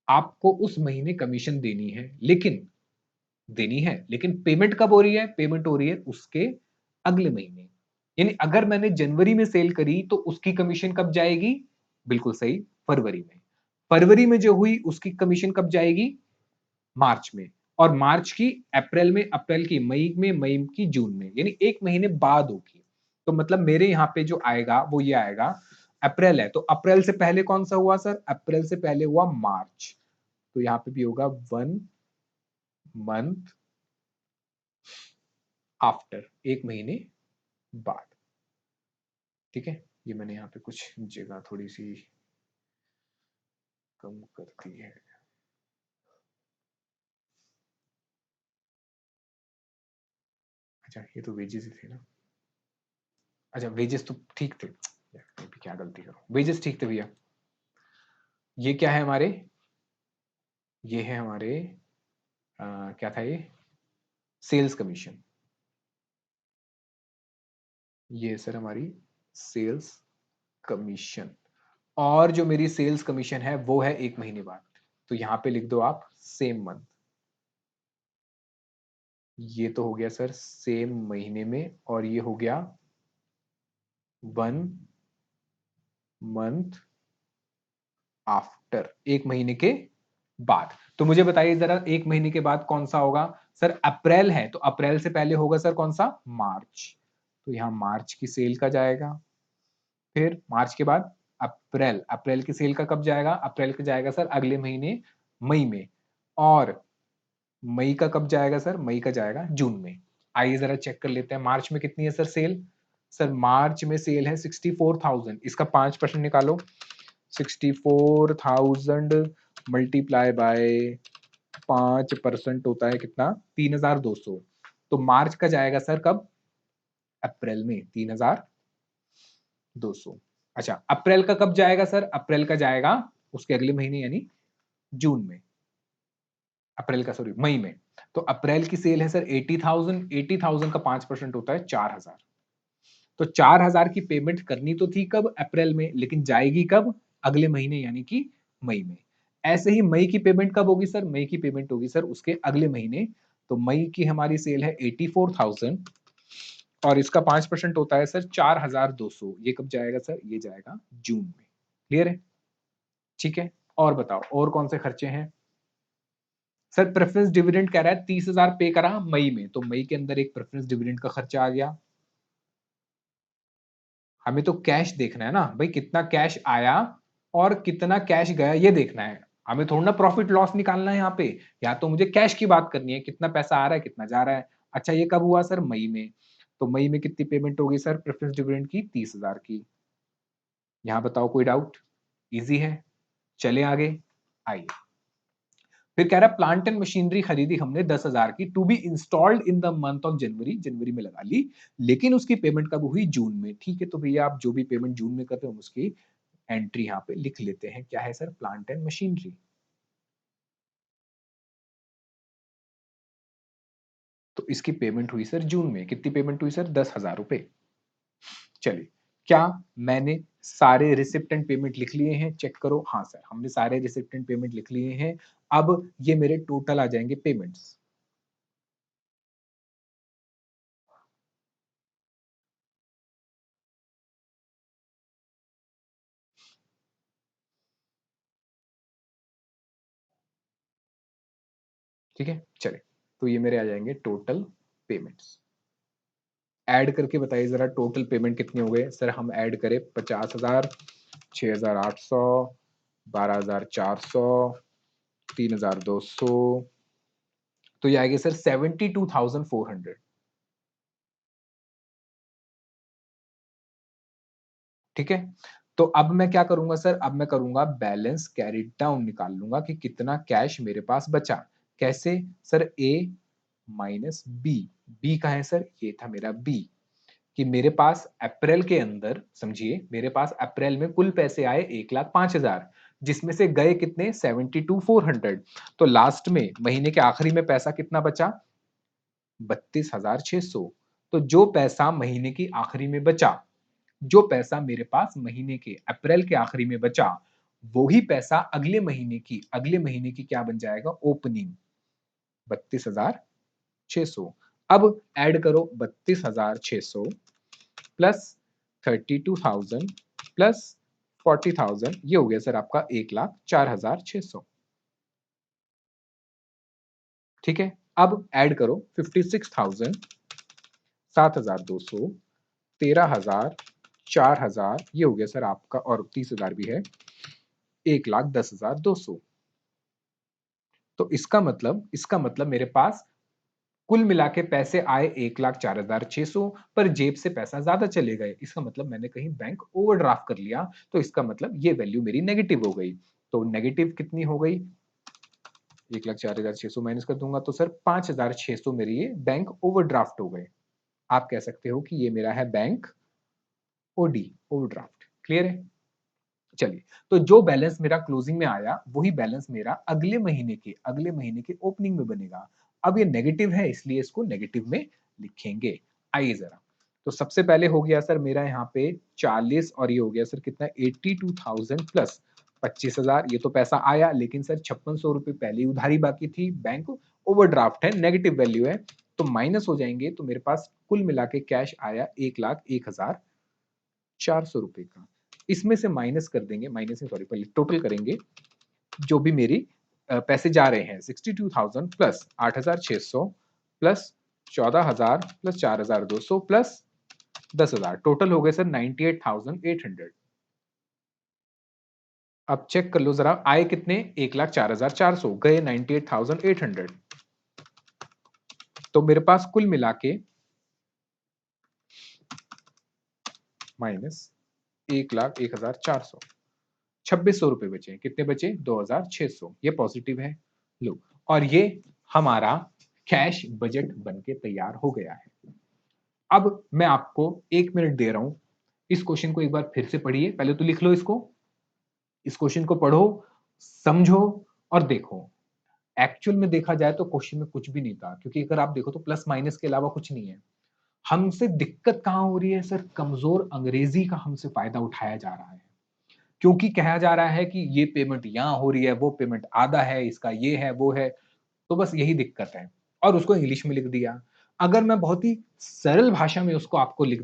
आपको उस महीने कमीशन देनी है, लेकिन पेमेंट कब हो रही है? पेमेंट हो रही है उसके अगले महीने। यानी अगर मैंने जनवरी में सेल करी तो उसकी कमीशन कब जाएगी? बिल्कुल सही, फरवरी में। फरवरी में जो हुई उसकी कमीशन कब जाएगी? मार्च में। और मार्च की अप्रैल में, अप्रैल की मई में, मई की जून में, यानी एक महीने बाद होगी। तो मतलब मेरे यहाँ पे जो आएगा वो ये आएगा। अप्रैल है तो अप्रैल से पहले कौन सा हुआ सर? अप्रैल से पहले हुआ मार्च। तो यहाँ पे भी होगा 1 मंथ आफ्टर, एक महीने बाद। ठीक है। ये मैंने यहाँ पे कुछ जगह थोड़ी सी कम कर दी है। अच्छा ये तो वेजेस ही थे ना? अच्छा वेजेस तो ठीक थे यार, मैं भी क्या गलती करूं, वेजेस ठीक थे भैया। ये क्या है हमारे? ये है हमारे क्या था ये? Sales commission. ये सर हमारी सेल्स कमीशन। और जो मेरी सेल्स कमीशन है वो है एक महीने बाद। तो यहां पे लिख दो आप सेम मंथ। ये तो हो गया सर सेम महीने में, और ये हो गया 1 मंथ आफ्टर, 1 महीने के बाद। तो मुझे बताइए जरा 1 महीने के बाद कौन सा होगा सर? अप्रैल है तो अप्रैल से पहले होगा सर कौन सा? मार्च। तो यहां मार्च की सेल का जाएगा, फिर मार्च के बाद अप्रैल, अप्रैल की सेल का कब जाएगा? अप्रैल का जाएगा सर अगले महीने मई में, और मई का कब जाएगा सर? मई का जाएगा जून में। आइए जरा चेक कर लेते हैं मार्च में कितनी है सर सेल। सर मार्च में सेल है 64,000, इसका 5% निकालो। 64,000 मल्टीप्लाई बाय 5% होता है कितना? 3,200। तो मार्च का जाएगा सर कब? अप्रैल में 3,200। अच्छा अप्रैल का कब जाएगा सर? अप्रैल का जाएगा उसके अगले महीने यानी जून में, अप्रैल का सॉरी मई में। तो अप्रैल की सेल है सर 80,000, 80,000 का 5% होता है 4,000। तो 4,000 की पेमेंट करनी तो थी कब? अप्रैल में, लेकिन जाएगी कब? अगले महीने यानी कि मई में। ऐसे ही मई की पेमेंट कब होगी सर? मई की पेमेंट होगी सर उसके अगले महीने। तो मई की हमारी सेल है 84,000, और इसका 5% होता है सर 4,200। ये कब जाएगा सर? ये जाएगा जून में। क्लियर है? ठीक है, और बताओ और कौन से खर्चे हैं सर? प्रेफरेंस डिविडेंड कह रहा है 30,000 पे करा मई में, तो मई के अंदर एक प्रेफरेंस डिविडेंड का खर्चा आ गया। हमें तो कैश देखना है ना भाई, कितना कैश आया और कितना कैश गया ये देखना है। हमें थोड़ा ना प्रॉफिट लॉस निकालना है यहाँ पे, या तो मुझे कैश की बात करनी है, कितना पैसा आ रहा है कितना जा रहा है। अच्छा ये कब हुआ सर? मई में। तो मई में कितनी पेमेंट होगी सर प्रेफरेंस डिविडेंड की? 30,000 की। यहाँ बताओ कोई डाउट? इजी है, चले आगे। आइए, फिर कह रहा है प्लांट एंड मशीनरी खरीदी हमने 10,000 की, to be installed in the month of January, जनवरी में लगा ली, लेकिन उसकी पेमेंट कब हुई? जून में। ठीक है, तो भैया आप जो भी पेमेंट जून में करते हो उसकी एंट्री यहाँ पे लिख लेते हैं। क्या है सर? Plant and machinery. तो इसकी पेमेंट हुई सर जून में। कितनी पेमेंट हुई सर? 10,000 रुपए। चलिए, क्या मैंने सारे रिसिप्ट एंड पेमेंट लिख लिए हैं? चेक करो। हाँ सर हमने सारे रिसिप्ट एंड पेमेंट लिख लिए हैं। अब ये मेरे टोटल आ जाएंगे पेमेंट्स। ठीक है, चलिए, तो ये मेरे आ जाएंगे टोटल पेमेंट्स। ऐड करके बताइए जरा टोटल पेमेंट कितने हो गए सर? हम ऐड करें 50,000, 6,800, 12,400, 3,200, तो ये आएगी सर 72,400। ठीक है, तो अब मैं क्या करूंगा सर? अब मैं करूंगा बैलेंस कैरी डाउन, निकाल लूंगा कि कितना कैश मेरे पास बचा। कैसे सर? ए माइनस बी। बी का है सर? ये था मेरा बी, कि मेरे पास अप्रैल के अंदर, समझिए मेरे पास अप्रैल में कुल पैसे आए 1,05,000, जिसमें से गए कितने? 72,400। तो लास्ट में महीने के आखिरी में पैसा कितना बचा? 32,600। तो जो पैसा महीने की आखिरी में बचा, जो पैसा मेरे पास महीने के अप्रैल के आखिरी में बचा, वो ही पैसा अगले महीने की क्या बन जाएगा? ओपनिंग 32,600। अब ऐड करो 32,600 प्लस 32,000 प्लस 40,000, ये हो गया सर आपका 1,04,600। ठीक है, अब ऐड करो 56,000, 7,200, 13,000, 4,000, ये हो गया सर आपका, और 30,000 भी है, 1,10,200। तो इसका मतलब मेरे पास कुल मिला के पैसे आए 1,04,600, पर जेब से पैसा ज्यादा चले गए। इसका मतलब मैंने कहीं बैंक ओवरड्राफ्ट कर लिया, तो इसका मतलब ये वैल्यू मेरी नेगेटिव हो गई। तो नेगेटिव कितनी हो गई? 1,04,600 माइनस कर दूंगा तो सर 5,600 मेरे ये बैंक ओवरड्राफ्ट हो गए। आप कह सकते हो कि ये मेरा है बैंक ओडी, ओवरड्राफ्ट। क्लियर है? चलिए, तो जो बैलेंस मेरा क्लोजिंग में आया वही बैलेंस मेरा अगले महीने के ओपनिंग में बनेगा। अब ये नेगेटिव है इसलिए इसको नेगेटिव में लिखेंगे। आइए जरा, तो सबसे पहले हो गया सर मेरा यहाँ पे 40, और ये हो गया सर कितना? 82,000 प्लस 25,000। ये तो पैसा आया, लेकिन सर 5,600 रुपए पहले ही उधारी बाकी थी, बैंक ओवरड्राफ्ट है, नेगेटिव वैल्यू है, तो माइनस हो जाएंगे, तो मेरे पास कुल मिला के कैश आया 1,01,400 रुपए का। इसमें से माइनस कर देंगे, माइनस में सॉरी पहले टोटल करेंगे, जो भी मेरी पैसे जा रहे हैं 62,000 plus 8,600 plus 14,000 plus 4,200 plus 10,000, total हो गए सर 98,800। अब चेक कर लो जरा, आए कितने, 1,04,400, गए 98,800। तो मेरे पास कुल मिला के माइनस 1,01,400, 2,600 रुपए बचे। कितने बचे, 2,600। ये पॉजिटिव है, लो, और ये हमारा कैश बजट बनके तैयार हो गया है। अब मैं आपको 1 मिनट दे रहा हूं, इस क्वेश्चन को एक बार फिर से पढ़िए, पहले तो लिख लो इसको, इस क्वेश्चन को पढ़ो, समझो और देखो। एक्चुअल में देखा जाए तो क्वेश्चन में कुछ भी नहीं था, क्योंकि अगर आप देखो तो प्लस माइनस के अलावा कुछ नहीं है। हमसे दिक्कत कहां हो रही है सर, कमजोर अंग्रेजी का हमसे फायदा उठाया जा रहा है, क्योंकि कहा जा रहा है कि ये पेमेंट यहां हो रही है, वो पेमेंट आधा है, इसका ये है वो है, तो बस यही दिक्कत है, और उसको इंग्लिश में लिख दिया। अगर मैं बहुत ही सरल भाषा में उसको आपको लिख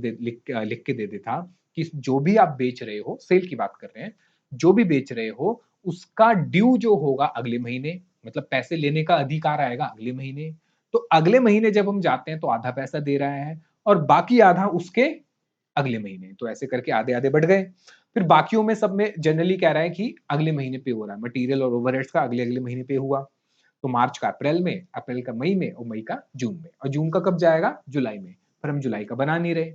के दे देता कि जो भी आप बेच रहे हो, सेल की बात कर रहे हैं, जो भी बेच रहे हो उसका ड्यू जो होगा अगले महीने, मतलब पैसे लेने का अधिकार आएगा अगले महीने, तो अगले महीने जब हम जाते हैं तो आधा पैसा दे रहा है और बाकी आधा उसके अगले महीने, तो ऐसे करके आधे आधे बढ़ गए। फिर बाकियों में सब में जनरली कह रहा है कि अगले महीने पे हो रहा है, मटेरियल और ओवरहेड्स का अगले अगले महीने पे हुआ, तो मार्च का अप्रैल में, अप्रैल का मई में और मई का जून में, और जून का कब जाएगा, जुलाई में, पर हम जुलाई का बना नहीं रहे।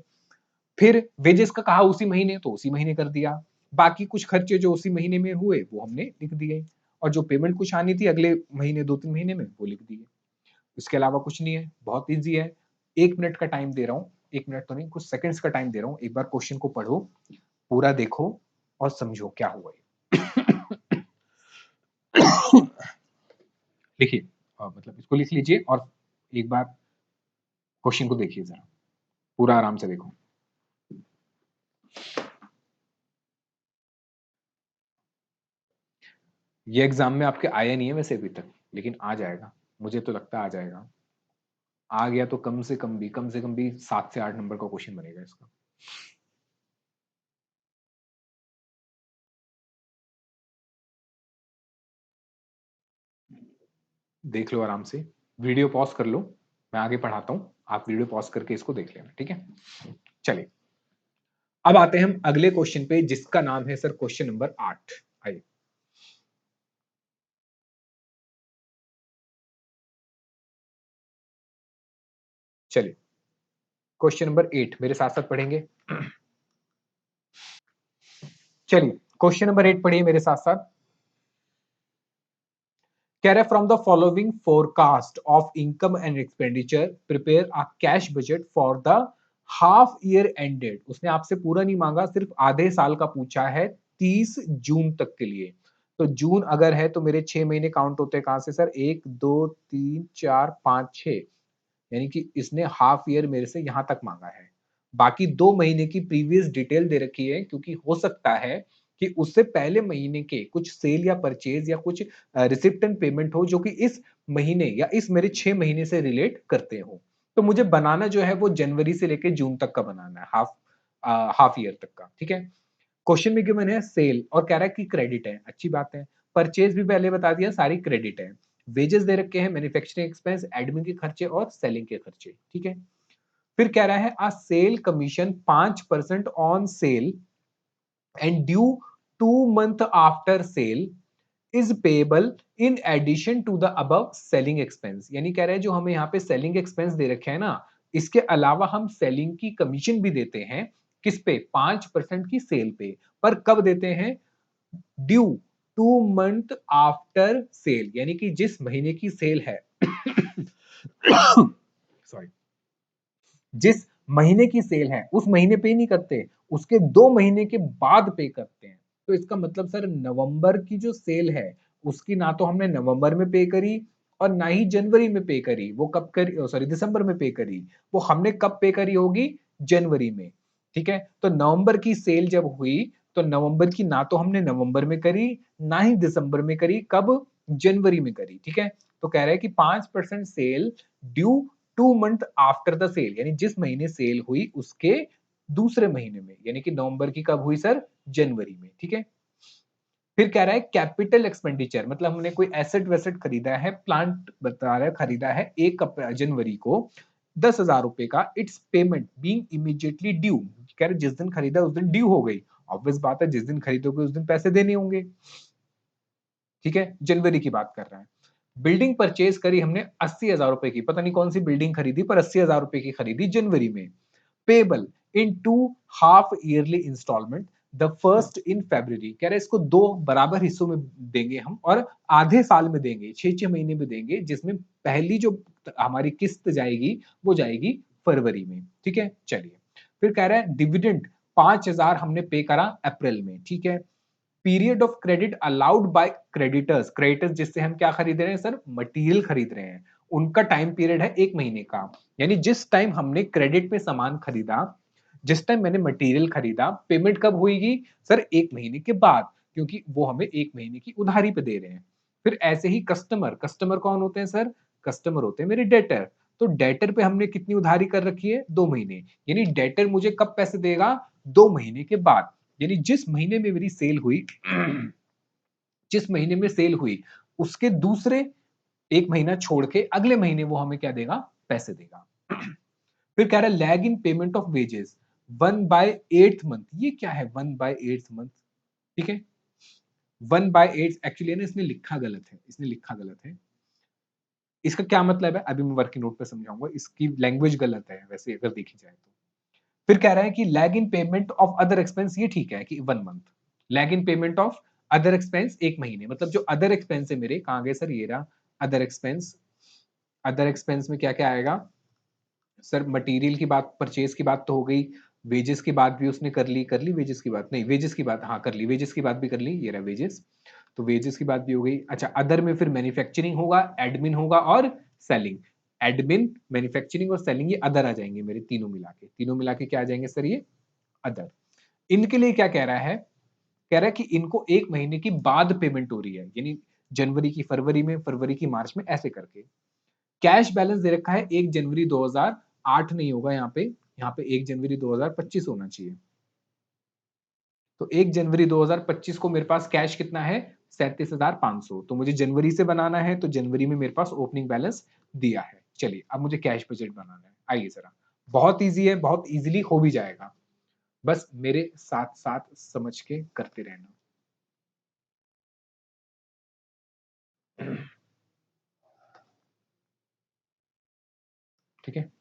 फिर वेजेस का कहा उसी महीने, तो उसी महीने कर दिया। बाकी कुछ खर्चे जो उसी महीने में हुए वो हमने लिख दिए, और जो पेमेंट कुछ आनी थी अगले महीने 2-3 महीने में वो लिख दिए। इसके अलावा कुछ नहीं है, बहुत ईजी है। 1 मिनट का टाइम दे रहा हूँ, 1 मिनट तो नहीं, कुछ सेकंड्स का टाइम दे रहा हूँ, एक बार क्वेश्चन को पढ़ो, पूरा देखो और समझो क्या हुआ है। लिखिए, मतलब इसको लिख लीजिए और एक बार क्वेश्चन को देखिए जरा, पूरा आराम से देखो। ये एग्जाम में आपके आया नहीं है वैसे अभी तक, लेकिन आ जाएगा, मुझे तो लगता है आ जाएगा। आ गया तो कम से कम भी 7 से 8 नंबर का क्वेश्चन बनेगा इसका। देख लो आराम से, वीडियो पॉज कर लो, मैं आगे पढ़ाता हूं, आप वीडियो पॉज करके इसको देख लेना, ठीक है। चलिए, अब आते हैं हम अगले क्वेश्चन पे, जिसका नाम है सर क्वेश्चन नंबर 8। आइए, चलिए क्वेश्चन नंबर 8 मेरे साथ साथ पढ़ेंगे। चलिए क्वेश्चन नंबर 8 पढ़िए मेरे साथ साथ। कह रहे from the following forecast of income and expenditure prepare a cash budget for the half year ended. उसने आपसे पूरा नहीं मांगा, सिर्फ आधे साल का पूछा है, 30 जून तक के लिए। तो जून अगर है तो मेरे 6 महीने काउंट होते हैं कहां से सर, 1 2 3 4 5 6, यानी कि इसने हाफ ईयर मेरे से यहां तक मांगा है। बाकी 2 महीने की प्रीवियस डिटेल दे रखी है, क्योंकि हो सकता है कि उससे पहले महीने के कुछ सेल या परचेज या कुछ रिसिप्ट एंड पेमेंट हो जो कि इस महीने या इस मेरे 6 महीने से रिलेट करते हो। तो मुझे बनाना जो है वो जनवरी से लेकर जून तक का बनाना है, हाफ ईयर तक का, ठीक है। क्वेश्चन में गिवन है सेल और कह रहा है कि क्रेडिट है, अच्छी बात है। परचेज भी पहले बता दिया, सारी क्रेडिट है। वेजेस दे रखे हैं, मैन्युफैक्चरिंग एक्सपेंस, एडमिन के खर्चे और सेलिंग के खर्चे, ठीक है। फिर कह रहा है a sale commission 5% on sale and due 2 month after sale is payable in addition to the above selling expense. यानी कह रहे हैं जो हमें यहाँ पे सेलिंग एक्सपेंस दे रखे हैं ना, इसके अलावा हम सेलिंग की कमीशन भी देते हैं, किस पे, 5% की सेल पे, पर कब देते हैं, ड्यू 2 month आफ्टर सेल, यानी कि जिस महीने की सेल है सॉरी, जिस महीने की सेल है उस महीने पे नहीं करते, उसके 2 महीने के बाद पे करते हैं। तो इसका मतलब सर नवंबर की जो सेल है उसकी ना तो हमने नवंबर में पे करी और ना ही जनवरी में पे करी, वो कब करी, सॉरी दिसंबर में पे करी, वो हमने कब पे करी होगी, जनवरी में, ठीक है। तो नवंबर की सेल जब हुई तो नवंबर की ना तो हमने नवंबर में करी ना ही दिसंबर में करी, कब, जनवरी में करी, ठीक है। तो कह रहे हैं कि 5% sale due 2 month after the sale, यानी जिस महीने सेल हुई उसके दूसरे महीने में, यानी कि नवंबर की कब हुई सर? जनवरी में, ठीक है। फिर कह रहा है कैपिटल एक्सपेंडिचर, मतलब हमने कोई एसेट वेसेट खरीदा है, प्लांट बता रहा है खरीदा है 1 जनवरी को 10,000 रुपए का, it's payment being immediately due, कह रहे जिस दिन खरीदा उस दिन ड्यू हो गई। ऑब्वियस बात है, जिस दिन खरीदोगे उस दिन पैसे देने होंगे, ठीक है। जनवरी की बात कर रहा है। बिल्डिंग परचेज करी हमने 80,000 रुपए की, पता नहीं कौन सी बिल्डिंग खरीदी, पर 80,000 रुपए की खरीदी जनवरी में। Payable in 2 half yearly instalment, the first in February, कह रहे इसको 2 बराबर हिस्सों में देंगे हम और आधे साल में देंगे, 6-6 महीने में देंगे, जिसमें पहली जो हमारी किस्त जाएगी वो जाएगी फरवरी में, ठीक है। चलिए, फिर कह रहा है डिविडेंड 5,000 हमने पे करा अप्रैल में, ठीक है। Period of credit allowed by creditors, creditors जिससे हम क्या खरीद रहे हैं सर? मटेरियल खरीद रहे हैं, उनका टाइम पीरियड है 1 महीने का, यानी जिस टाइम हमने क्रेडिट में सामान खरीदा, जिस टाइम मैंने मटेरियल खरीदा, पेमेंट कब होगी सर? 1 महीने के बाद, क्योंकि वो हमें 1 महीने की उधारी पे दे रहे हैं। फिर ऐसे ही कस्टमर, कस्टमर कौन होते हैं सर? कस्टमर होते हैं मेरे डेटर, तो डेटर पे हमने कितनी उधारी कर रखी है? 2 महीने, यानी डेटर मुझे कब पैसे देगा? 2 महीने के बाद, यानी जिस महीने में मेरी सेल हुई जिस महीने में सेल हुई उसके दूसरे 1 महीना छोड़ के अगले महीने वो हमें क्या देगा? पैसे देगा। फिर कह रहा है lag in payment of wages 1/8 month, ये क्या है 1/8 मंथ? ठीक है, 1/8 एक्चुअली ना इसने लिखा गलत है, इसने लिखा गलत है। इसका क्या मतलब है अभी मैं वर्किंग नोट पे समझाऊंगा, इसकी लैंग्वेज गलत है वैसे अगर देखी जाए तो। फिर कह रहा है कि lag in payment of other expense, ये ठीक है कि 1 month, lag in payment of other expense 1 महीने, मतलब जो अदर एक्सपेंस है मेरे, कहां गए सर? ये रहा अदर एक्सपेंस। अदर एक्सपेंस में क्या क्या आएगा सर? मटेरियल की बात, परचेज की बात तो हो गई, वेजेस की बात भी उसने कर ली वेजेस की बात नहीं, वेजेस की बात हाँ कर ली, वेजेस की बात भी कर ली, ये रहा वेजेस, तो वेजेस की बात भी हो गई। अच्छा, अदर में फिर मैन्युफैक्चरिंग होगा, एडमिन होगा और सेलिंग, एडमिन, मैन्युफैक्चरिंग और सेलिंग ये अदर आ जाएंगे मेरे, तीनों मिला के क्या आ जाएंगे सर? ये अदर। इनके लिए क्या कह रहा है? कह रहा है कि इनको 1 महीने की बाद पेमेंट हो रही है, यानी जनवरी की फरवरी में, फरवरी की मार्च में, ऐसे करके। कैश बैलेंस दे रखा है 1 जनवरी 2008 नहीं होगा यहाँ पे 1 जनवरी 2025 होना चाहिए। तो 1 जनवरी 2025 को मेरे पास कैश कितना है? 37,500, तो मुझे जनवरी से बनाना है, तो जनवरी में मेरे पास ओपनिंग बैलेंस दिया है। चलिए, अब मुझे कैश बजट बनाना है, आइए जरा, बहुत ईजी है, बहुत इजीली हो भी जाएगा, बस मेरे साथ साथ समझ के करते रहना। ठीक है,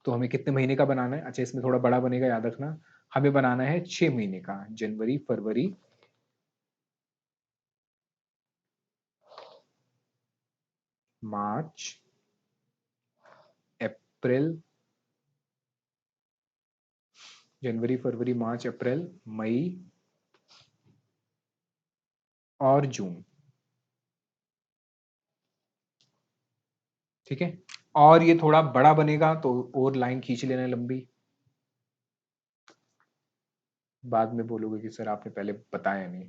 तो हमें कितने महीने का बनाना है? अच्छा, इसमें थोड़ा बड़ा बनेगा, याद रखना, हमें बनाना है 6 महीने का, जनवरी, फरवरी, मार्च, अप्रैल, जनवरी, फरवरी, मार्च, अप्रैल, मई और जून, ठीक है। और ये थोड़ा बड़ा बनेगा तो और लाइन खींच लेना लंबी, बाद में बोलोगे कि सर आपने पहले बताया नहीं,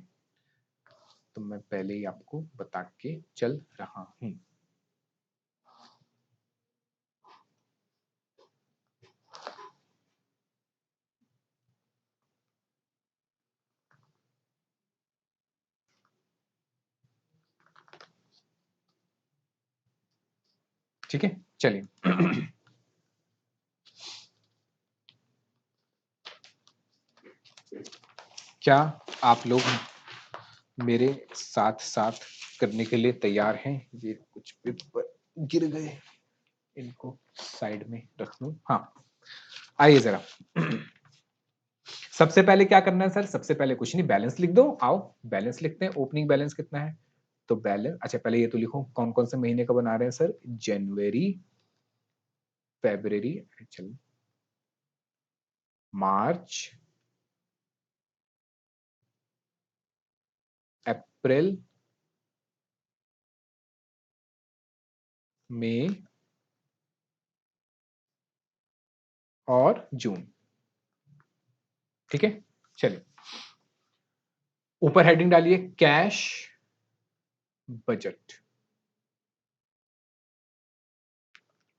तो मैं पहले ही आपको बता के चल रहा हूं। ठीक है, चलिए। क्या आप लोग मेरे साथ साथ करने के लिए तैयार हैं? ये कुछ पेपर गिर गए, इनको साइड में रख लूं, हाँ। आइए जरा, सबसे पहले क्या करना है सर? सबसे पहले कुछ नहीं, बैलेंस लिख दो, आओ बैलेंस लिखते हैं। ओपनिंग बैलेंस कितना है? तो बैलेंस, अच्छा पहले ये तो लिखो कौन कौन से महीने का बना रहे हैं सर? जनवरी, फेब्रवरी, चल, मार्च, अप्रैल, मई और जून, ठीक है। चलिए, ऊपर हेडिंग डालिए कैश बजट,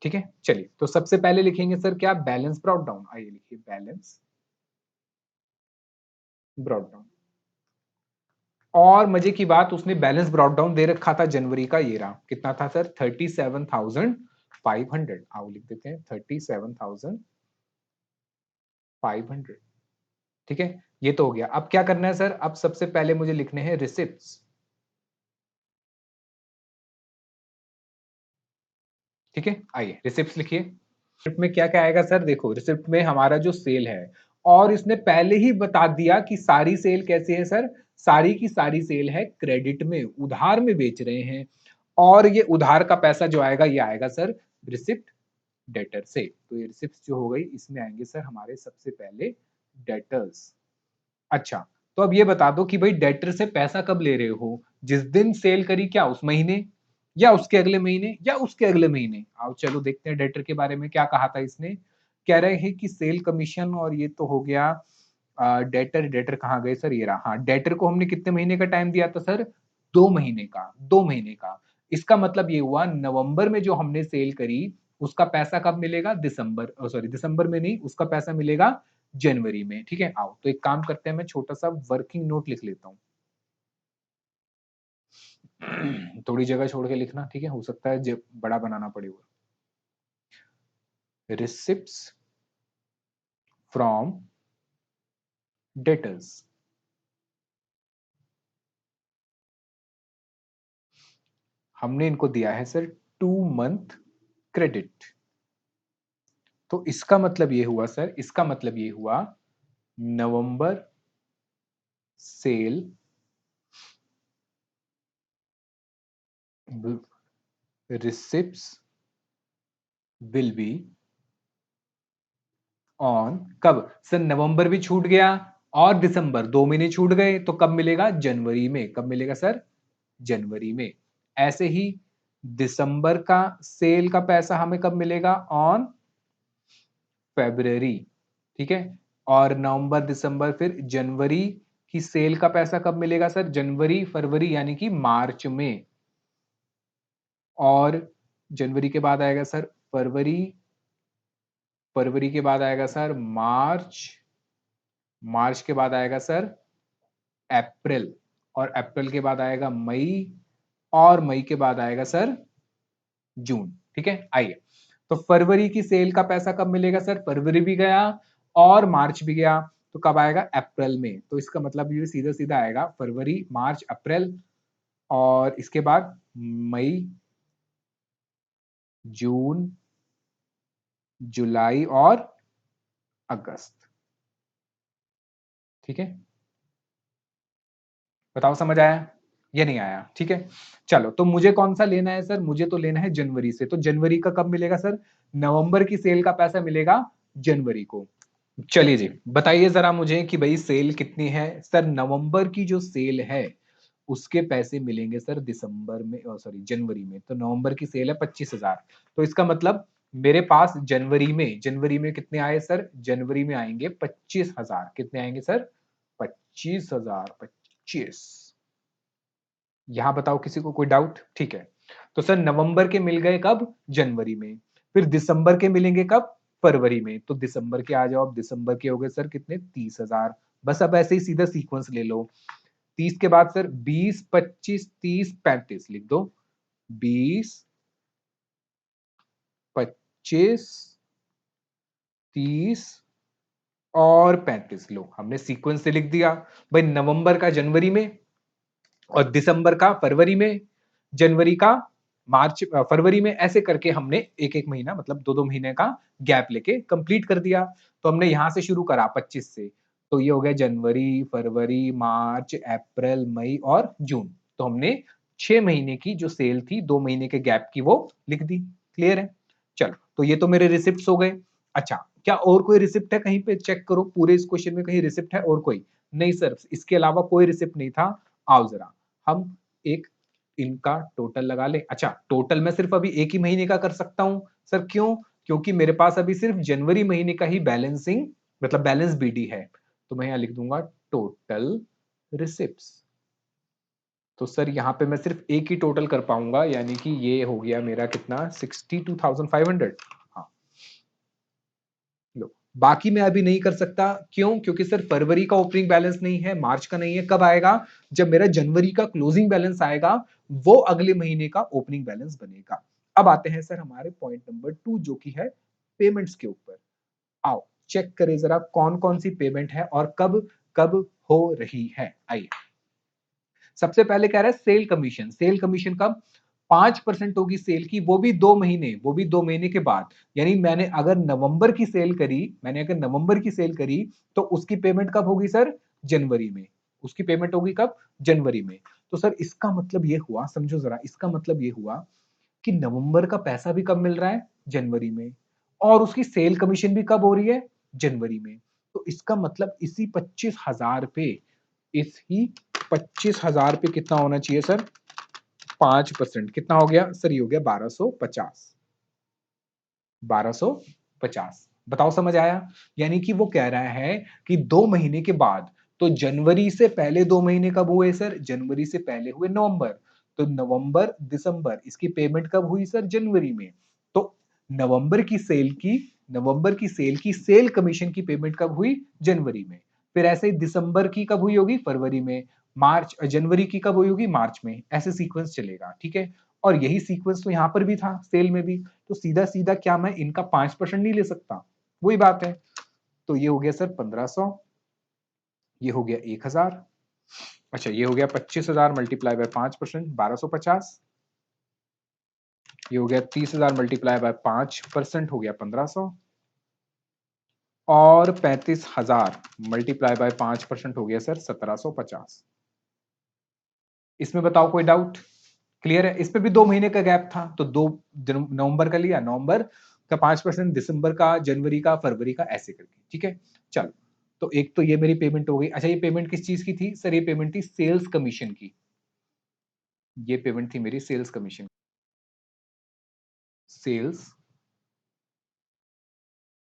ठीक है, चलिए तो सबसे पहले लिखेंगे सर क्या, बैलेंस ब्रॉट डाउन। आइए लिखिए बैलेंस ब्रॉट डाउन। और मजे की बात, उसने बैलेंस ब्रॉट डाउन दे रखा था जनवरी का, ये रहा, कितना था सर, 37,500। आओ लिख देते हैं 37,500। ठीक है, ये तो हो गया। अब क्या करना है सर, अब सबसे पहले मुझे लिखने हैं रिसिप्ट्स। ठीक है, आइए रिसिप्ट्स लिखिए। रिसिप्ट में क्या क्या आएगा सर, देखो रिसिप्ट में हमारा जो सेल है, और इसने पहले ही बता दिया कि सारी सेल कैसे है सर, सारी की सारी सेल है क्रेडिट में, उधार में बेच रहे हैं। और ये उधार का पैसा जो आएगा ये आएगा सर रिसिप्ट डेटर से। तो ये रिसिप्ट जो हो गई, इसमें आएंगे सर हमारे सबसे पहले डेटर्स। अच्छा, तो अब ये बता दो कि भाई डेटर से पैसा कब ले रहे हो, जिस दिन सेल करी, क्या उस महीने, या उसके अगले महीने, या उसके अगले महीने। आओ चलो देखते हैं डेटर के बारे में क्या कहा था इसने। कह रहे हैं कि सेल कमीशन, और ये तो हो गया डेटर। डेटर कहाँ गए सर, ये रहा। हाँ, डेटर को हमने कितने महीने का टाइम दिया था सर, 2 महीने का, 2 महीने का। इसका मतलब ये हुआ नवंबर में जो हमने सेल करी, उसका पैसा कब मिलेगा, दिसंबर, सॉरी दिसंबर में नहीं, उसका पैसा मिलेगा जनवरी में। ठीक है, आओ तो एक काम करते हैं, मैं छोटा सा वर्किंग नोट लिख लेता हूँ। थोड़ी जगह छोड़ के लिखना, ठीक है, हो सकता है जब बड़ा बनाना पड़ेगा। Receipts from debtors. हमने इनको दिया है सर 2 मंथ क्रेडिट। तो इसका मतलब ये हुआ सर, इसका मतलब ये हुआ November sale receipts will be on कब सर, नवंबर भी छूट गया और दिसंबर, 2 महीने छूट गए, तो कब मिलेगा, जनवरी में। कब मिलेगा सर, जनवरी में। ऐसे ही दिसंबर का सेल का पैसा हमें कब मिलेगा, ऑन फेब्रुअरी। ठीक है, और नवंबर दिसंबर, फिर जनवरी की सेल का पैसा कब मिलेगा सर, जनवरी फरवरी यानी कि मार्च में। और जनवरी के बाद आएगा सर फरवरी, फरवरी के बाद आएगा सर मार्च, मार्च के बाद आएगा सर अप्रैल, और अप्रैल के बाद आएगा मई, और मई के बाद आएगा सर जून। ठीक है, आइए तो फरवरी की सेल का पैसा कब मिलेगा सर, फरवरी भी गया और मार्च भी गया, तो कब आएगा, अप्रैल में। तो इसका मतलब ये सीधा सीधा आएगा फरवरी मार्च अप्रैल, और इसके बाद मई जून जुलाई और अगस्त। ठीक है, बताओ समझ आया, ये नहीं आया। ठीक है, चलो तो मुझे कौन सा लेना है सर, मुझे तो लेना है जनवरी से। तो जनवरी का कब मिलेगा सर, नवंबर की सेल का पैसा मिलेगा जनवरी को। चलिए जी, बताइए जरा मुझे कि भाई सेल कितनी है सर, नवंबर की जो सेल है उसके पैसे मिलेंगे सर दिसंबर में, सॉरी जनवरी में। तो नवंबर की सेल है 25,000, तो इसका मतलब मेरे पास जनवरी में कितने आए सर, जनवरी में आएंगे 25,000। कितने आएंगे सर, 25,000, 25। यहां बताओ किसी को कोई डाउट, ठीक है। तो सर नवंबर के मिल गए कब, जनवरी में। फिर दिसंबर के मिलेंगे कब, फरवरी में। तो दिसंबर के आ जाओ, अब दिसंबर के हो गए सर कितने, 30,000। बस अब ऐसे ही सीधा सीक्वेंस ले लो। 30 के बाद सर 20, 25, 30, 35 लिख दो। 20, 25, 30 और 35 लो, हमने सीक्वेंस से लिख दिया। भाई नवंबर का जनवरी में, और दिसंबर का फरवरी में, जनवरी का मार्च, फरवरी में, ऐसे करके हमने एक एक महीना, मतलब 2-2 महीने का गैप लेके कंप्लीट कर दिया। तो हमने यहां से शुरू करा 25 से, तो ये हो गया जनवरी फरवरी मार्च अप्रैल मई और जून। तो हमने 6 महीने की जो सेल थी 2 महीने के गैप की, वो लिख दी। क्लियर है, चलो तो ये तो मेरे रिसिप्ट हो गए। अच्छा, क्या और कोई रिसिप्ट है कहीं पे, चेक करो पूरे इस क्वेश्चन में कहीं रिसिप्ट है और कोई। नहीं सर, इसके अलावा कोई रिसिप्ट नहीं था। आओ जरा हम एक इनका टोटल लगा लें। अच्छा, टोटल मैं सिर्फ अभी एक ही महीने का कर सकता हूं सर, क्यों, क्योंकि मेरे पास अभी सिर्फ जनवरी महीने का ही बैलेंसिंग, मतलब बैलेंस बीडी है। तो मैं यहां लिख दूंगा टोटल रिसिप्ट्स। तो सर यहाँ पे मैं सिर्फ एक ही टोटल कर पाऊंगा, यानी कि ये हो गया मेरा कितना 62,500। हाँ लो, बाकी मैं अभी नहीं कर सकता, क्यों? क्योंकि सर फरवरी का ओपनिंग बैलेंस नहीं है, मार्च का नहीं है। कब आएगा? जब मेरा जनवरी का क्लोजिंग बैलेंस आएगा, वो अगले महीने का ओपनिंग बैलेंस बनेगा। अब आते हैं सर हमारे पॉइंट नंबर 2 जो कि है पेमेंट्स के ऊपर। आओ चेक करें जरा कौन कौन सी पेमेंट है और कब कब हो रही है। आइए, सबसे पहले कह रहा है सेल कमीशन। सेल कमीशन कब? 5% होगी सेल की, वो भी 2 महीने, वो भी 2 महीने के बाद। यानी मैंने अगर नवंबर की सेल करी तो उसकी पेमेंट कब होगी सर? जनवरी में। उसकी पेमेंट होगी कब? जनवरी में। तो सर इसका मतलब ये हुआ, समझो जरा, इसका मतलब ये हुआ कि नवंबर का पैसा भी कब मिल रहा है? जनवरी में। और उसकी सेल कमीशन भी कब हो रही है? जनवरी में। तो इसका मतलब इसी 25,000 पे, इसी 25,000 पे कितना होना चाहिए सर? 5%। कितना हो गया सर? ये हो गया 1250। 1250। बताओ समझ आया? यानी कि वो कह रहा है कि 2 महीने के बाद, तो जनवरी से पहले 2 महीने कब हुए सर? जनवरी से पहले हुए नवंबर। तो नवंबर दिसंबर, इसकी पेमेंट कब हुई सर? जनवरी में। तो नवंबर की सेल की सेल कमीशन की पेमेंट कब हुई? जनवरी में। फिर ऐसे ही दिसंबर की कब हुई होगी? फरवरी में। जनवरी की कब हुई होगी? मार्च में। ऐसे सीक्वेंस चलेगा, ठीक है। और यही सीक्वेंस तो यहां पर भी था, सेल में भी। तो सीधा सीधा क्या मैं इनका 5% नहीं ले सकता? वही बात है। तो ये हो गया सर 1500, ये हो गया 1000, अच्छा ये हो गया 25,000 मल्टीप्लाई बाय 5%, 1250। ये हो गया 30,000 मल्टीप्लाई बाय 5% हो गया 1500, और 35,000 मल्टीप्लाई बाय 5% हो गया सर 1750। इसमें बताओ कोई डाउट? क्लियर है? इस पे भी 2 महीने का गैप था, तो नवंबर का लिया, नवंबर का 5%, दिसंबर का, जनवरी का, फरवरी का, ऐसे करके, ठीक है। चलो, तो एक तो ये मेरी पेमेंट हो गई। अच्छा, ये पेमेंट किस चीज की थी सर? ये पेमेंट थी सेल्स कमीशन की। ये पेमेंट थी मेरी सेल्स कमीशन, सेल्स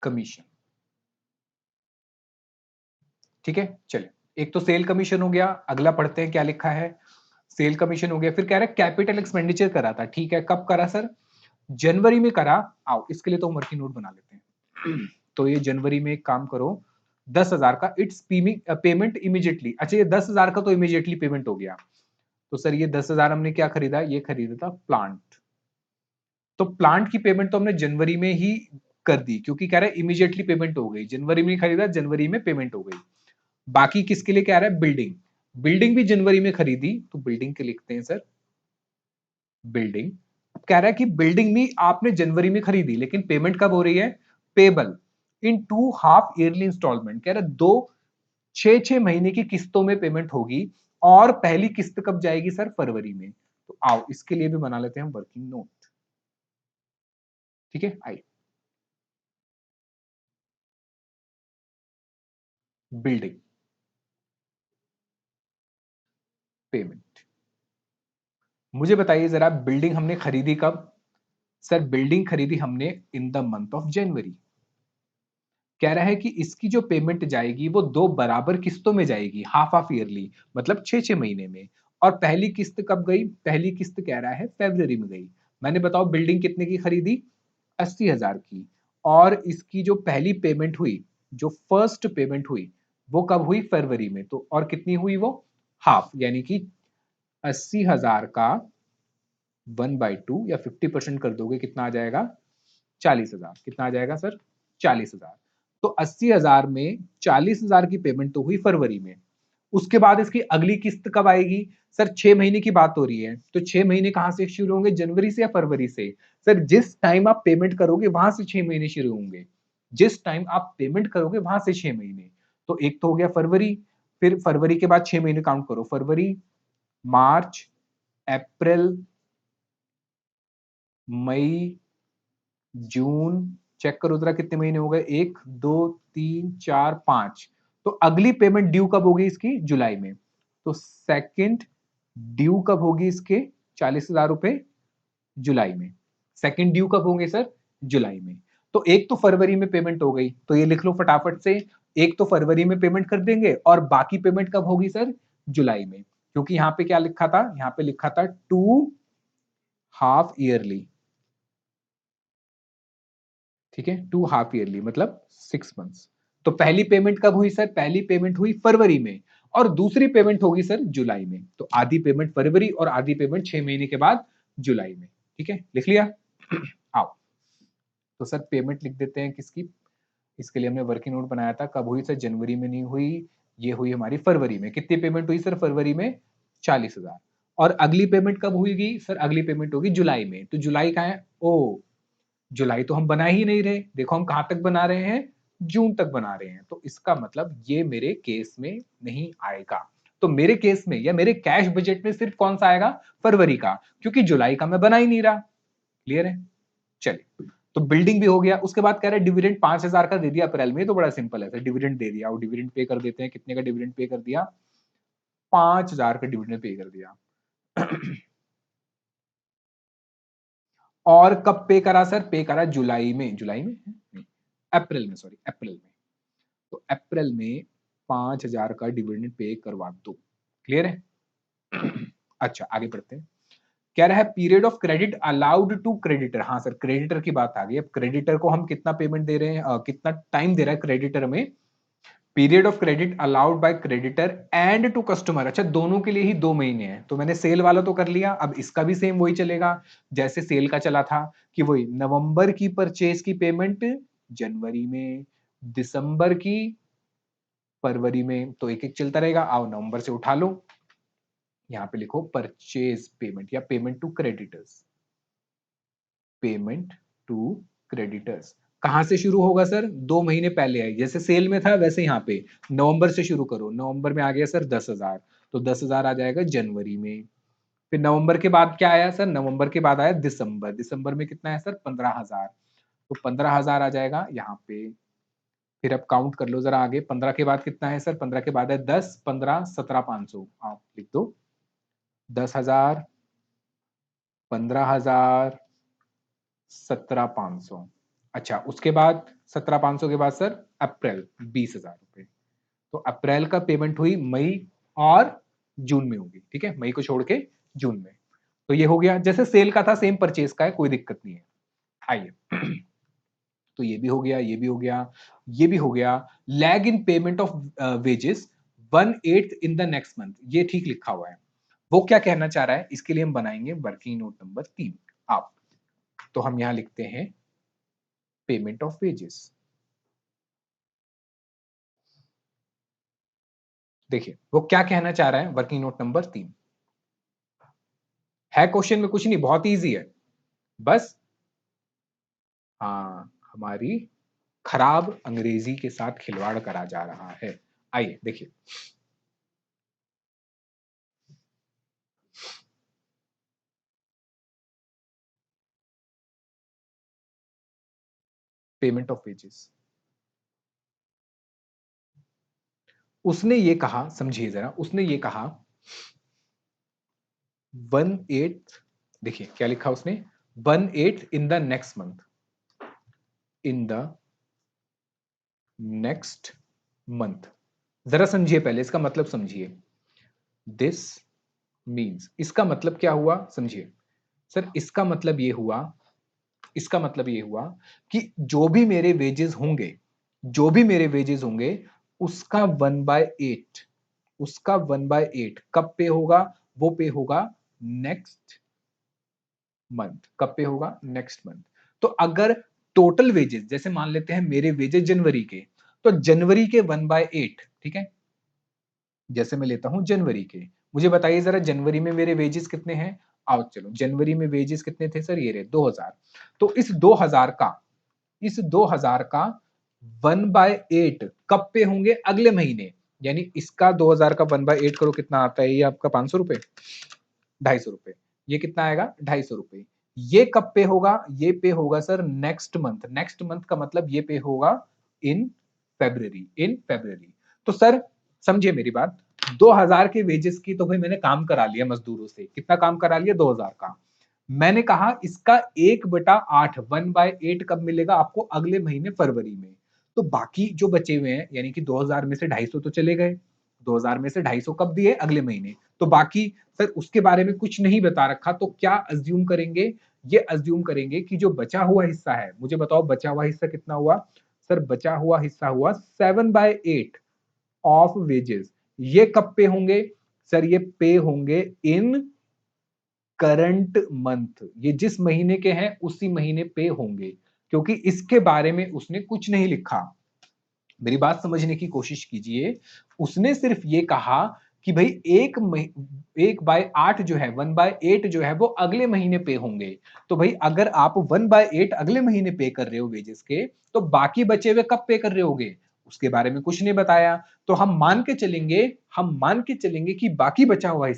कमीशन, ठीक है। चलिए, एक तो सेल कमीशन हो गया। अगला पढ़ते हैं क्या लिखा है। सेल कमीशन हो गया, फिर कह रहा है कैपिटल एक्सपेंडिचर करा था, ठीक है। कब करा सर? जनवरी में करा। आओ इसके लिए तो हम वर्किंग नोट बना लेते हैं। तो ये जनवरी में एक काम करो, 10,000 का इट्स पेमेंट इमीडिएटली। अच्छा, ये 10,000 का तो इमीडिएटली पेमेंट हो गया। तो सर ये 10,000 हमने क्या खरीदा? ये खरीदा था प्लांट। तो प्लांट की पेमेंट तो हमने जनवरी में ही कर दी, क्योंकि कह रहा है इमीडिएटली पेमेंट हो गई। जनवरी में खरीदा, जनवरी में पेमेंट हो गई। बाकी किसके लिए कह रहा है? बिल्डिंग। बिल्डिंग भी जनवरी में खरीदी, तो बिल्डिंग के लिखते हैं सर बिल्डिंग। कह रहा है कि बिल्डिंग भी आपने जनवरी में खरीदी, लेकिन पेमेंट कब हो रही है? Payable in 2 half yearly instalment. कह रहा है 6-6 महीने की किस्तों में पेमेंट होगी, और पहली किस्त कब जाएगी सर? फरवरी में। तो आओ इसके लिए भी बना लेते हैं हम वर्किंग नोट, ठीक है। आई बिल्डिंग पेमेंट। मुझे बताइए जरा, बिल्डिंग हमने खरीदी कब? सर बिल्डिंग खरीदी हमने इन द मंथ ऑफ जनवरी। कह रहा है कि इसकी जो पेमेंट जाएगी वो 2 बराबर किस्तों में जाएगी, हाफ हाफ ईयरली, मतलब 6-6 महीने में। और पहली किस्त कब गई? पहली किस्त कह रहा है फरवरी में गई। मैंने बताओ बिल्डिंग कितने की खरीदी? 80,000 की। और इसकी जो पहली पेमेंट हुई, जो फर्स्ट पेमेंट हुई, वो कब हुई? फरवरी में। तो और कितनी हुई वो? हाफ, यानी कि 80,000 का 1/2 या 50% कर दोगे, कितना आ जाएगा? 40,000। कितना आ जाएगा सर? 40,000। तो 80,000 में 40,000 की पेमेंट तो हुई फरवरी में। उसके बाद इसकी अगली किस्त कब आएगी? सर 6 महीने की बात हो रही है, तो 6 महीने कहां से शुरू होंगे? जनवरी से या फरवरी से? सर जिस टाइम आप पेमेंट करोगे वहां से 6 महीने शुरू होंगे। जिस टाइम आप पेमेंट करोगे वहां से 6 महीने। तो एक तो हो गया फरवरी, फिर फरवरी के बाद 6 महीने काउंट करो। फरवरी, मार्च, अप्रैल, मई, जून, चेक करो जरा कितने महीने हो गए? 1, 2, 3, 4, 5। तो अगली पेमेंट ड्यू कब होगी इसकी? जुलाई में। तो सेकंड ड्यू कब होगी इसके? 40,000 रुपए जुलाई में। सेकंड ड्यू कब होंगे सर? जुलाई में। तो एक तो फरवरी में पेमेंट हो गई, तो ये लिख लो फटाफट से। एक तो फरवरी में पेमेंट कर देंगे, और बाकी पेमेंट कब होगी सर? जुलाई में। क्योंकि यहाँ पे क्या लिखा था, यहाँ पे लिखा था 2 हाफ ईयरली, ठीक है, 2 हाफ ईयरली मतलब 6 मंथ्स। तो पहली पेमेंट कब हुई सर, पहली पेमेंट हुई फरवरी में और दूसरी पेमेंट होगी सर जुलाई में। तो आधी पेमेंट फरवरी और आधी पेमेंट 6 महीने के बाद जुलाई में, ठीक है, लिख लिया। आओ तो सर पेमेंट लिख देते हैं किसकी, इसके लिए हमने वर्किंग नोट बनाया था, कब हुई सर, जनवरी में नहीं हुई, ये हुई हमारी फरवरी में। कितनी पेमेंट हुई सर फरवरी में, 40,000। और अगली पेमेंट कब हुई सर, अगली पेमेंट होगी जुलाई में। तो जुलाई का है, ओ जुलाई तो हम बना ही नहीं रहे, देखो हम कहां तक बना रहे हैं, जून तक बना रहे हैं। तो इसका मतलब ये मेरे केस में नहीं आएगा। तो मेरे केस में या मेरे कैश बजट में सिर्फ कौन सा आएगा, फरवरी का, क्योंकि जुलाई का मैं बना ही नहीं रहा। क्लियर है, चलिए। तो बिल्डिंग भी हो गया। उसके बाद कह रहे हैं डिविडेंड 5,000 का दे दिया अप्रैल में, तो बड़ा सिंपल है सर, डिविडेंड दे दिया और डिविडेंड पे कर देते हैं। कितने का डिविडेंड पे कर दिया, 5,000 का डिविडेंड पे कर दिया। और कब पे करा सर, पे करा जुलाई में, जुलाई में नहीं, अप्रैल में, सॉरी अप्रैल में। तो अप्रैल में 5,000 का डिविडेंड पे करवा दो। क्लियर है। अच्छा आगे बढ़ते हैं। कह रहा है period of credit allowed to creditor. हाँ सर, क्रेडिटर की बात आ गई। अब क्रेडिटर को हम कितना पेमेंट दे रहे हैं, कितना टाइम दे रहा है क्रेडिटर में, period of credit allowed by creditor and to customer. अच्छा दोनों के लिए ही 2 महीने हैं। तो मैंने सेल वाला तो कर लिया, अब इसका भी सेम वही चलेगा जैसे सेल का चला था, कि वही नवंबर की परचेज की पेमेंट जनवरी में, दिसंबर की फरवरी में, तो एक एक चलता रहेगा। आओ नवंबर से उठा लो, यहां पे लिखो परचेज पेमेंट या payment to creditors, payment to creditors. कहां से शुरू होगा सर, 2 महीने पहले आई, जैसे सेल में था वैसे यहाँ पे नवंबर से शुरू करो। नवंबर में आ गया सर 10,000, तो 10,000 आ जाएगा जनवरी में। फिर नवंबर के बाद क्या आया सर, नवंबर के बाद आया दिसंबर। दिसंबर में कितना है सर, 15,000, तो 15,000 आ जाएगा यहाँ पे। फिर अब काउंट कर लो जरा आगे, 15 के बाद कितना है सर, 15 के बाद है 10, 15, 17,500। आप लिख दो 10,000, 15,000, 17,500। अच्छा उसके बाद 17,500 के बाद सर अप्रैल 20,000 रुपए। तो अप्रैल का पेमेंट हुई मई और जून में होगी, ठीक है, मई को छोड़ के जून में। तो ये हो गया, जैसे सेल का था सेम परचेज का है, कोई दिक्कत नहीं है। आइए तो ये भी हो गया, ये भी हो गया, ये भी हो गया। Lag in payment of wages 1/8 in the next month, ये ठीक लिखा हुआ है। वो क्या कहना चाह रहा है, इसके लिए हम बनाएंगे वर्किंग नोट नंबर 3। आप तो हम यहां लिखते हैं पेमेंट ऑफ वेजेस। देखिए वो क्या कहना चाह रहा है, वर्किंग नोट नंबर 3 है, क्वेश्चन में कुछ नहीं, बहुत इजी है। बस हाँ, हमारी खराब अंग्रेजी के साथ खिलवाड़ करा जा रहा है। आइए देखिए, पेमेंट ऑफ वेजेस। उसने ये कहा, समझिए जरा, उसने ये कहा 1/8, देखिए क्या लिखा उसने, 1/8 in the next month, in the next month. जरा समझिए, पहले इसका मतलब समझिए। दिस मीन्स, इसका मतलब क्या हुआ समझिए सर, इसका मतलब ये हुआ, इसका मतलब ये हुआ कि जो भी मेरे वेजेस होंगे, जो भी मेरे वेजेस होंगे, उसका 1/8, उसका 1/8 कब पे होगा, वो पे होगा नेक्स्ट मंथ। कब पे होगा, नेक्स्ट मंथ। तो अगर टोटल वेजेस, जैसे मान लेते हैं मेरे वेजेस जनवरी के, तो जनवरी के 1/8, ठीक है, जैसे मैं लेता हूं जनवरी के, मुझे बताइए जरा जनवरी में मेरे वेजेस कितने हैं। आओ चलो, जनवरी में वेजेस कितने थे सर, ये रहे 2,000। तो इस 2,000 का, इस 2,000 का 1/8 कब पे होंगे, अगले महीने। यानी इसका 2,000 का 1/8 करो, कितना आता है ये आपका, 500 रुपए, 250 रुपए। ये कितना आएगा, 250 रुपए। ये कब पे होगा, ये पे होगा sir next month. Next month का मतलब ये पे होगा इन फेब्रवरी, इन फेब्रवरी। तो सर समझिए मेरी बात, 2,000 के वेजेस की तो भाई मैंने काम करा लिया मजदूरों से, कितना काम करा लिया, 2,000 का। मैंने कहा इसका 1/8, 1/8 कब मिलेगा आपको, अगले महीने फरवरी में। तो बाकी जो बचे हुए हैं, यानी कि 2,000 में से 250 तो चले गए, 2000 में से 250 कब दिए? अगले महीने। तो बाकी सर उसके बारे में कुछ नहीं बता रखा, तो क्या अज्यूम करेंगे? ये अज्यूम करेंगे कि जो बचा हुआ हिस्सा है, मुझे बताओ बचा हुआ हिस्सा कितना हुआ? सर बचा हुआ हिस्सा हुआ 7/8 ऑफ वेजेस। ये कब पे होंगे? सर ये पे होंगे इन करंट मंथ। ये जिस महीने के हैं उसी महीने पे होंगे, क्योंकि इसके बारे में उसने कुछ नहीं लिखा। मेरी बात समझने की कोशिश कीजिए। उसने सिर्फ ये कहा कि भाई 1/8 जो है, 1/8 जो है वो अगले महीने पे होंगे। तो भाई अगर आप 1/8 अगले महीने पे कर रहे हो वेजेस के, तो बाकी बचे हुए कब पे कर रहे होगे? उसके बारे में कुछ नहीं बताया। तो हम मान के चलेंगे कि बाकी बचा हुआ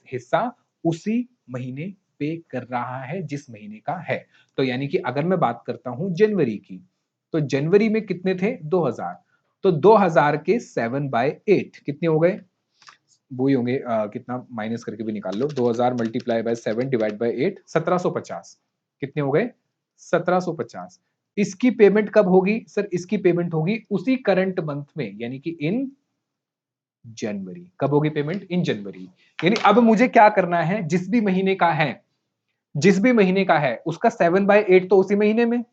हिस्सा उसी महीने पे कर रहा है जिस महीने का है। तो यानी कि अगर मैं बात करता हूं जनवरी की, तो जनवरी में कितने थे? 2000। तो 2000 के 7/8 कितने हो गए? वो ही होंगे, कितना माइनस करके भी निकाल लो। 2000 मल्टीप्लाई बाय 7 डिवाइड बाय 8, 1750। कितने हो गए? 1750। इसकी पेमेंट कब होगी? सर इसकी पेमेंट होगी उसी करंट मंथ में, यानी कि इन जनवरी। कब होगी पेमेंट? इन जनवरी। यानी अब मुझे क्या करना है? जिस भी महीने का है उसका 7/8 तो उसी महीने में,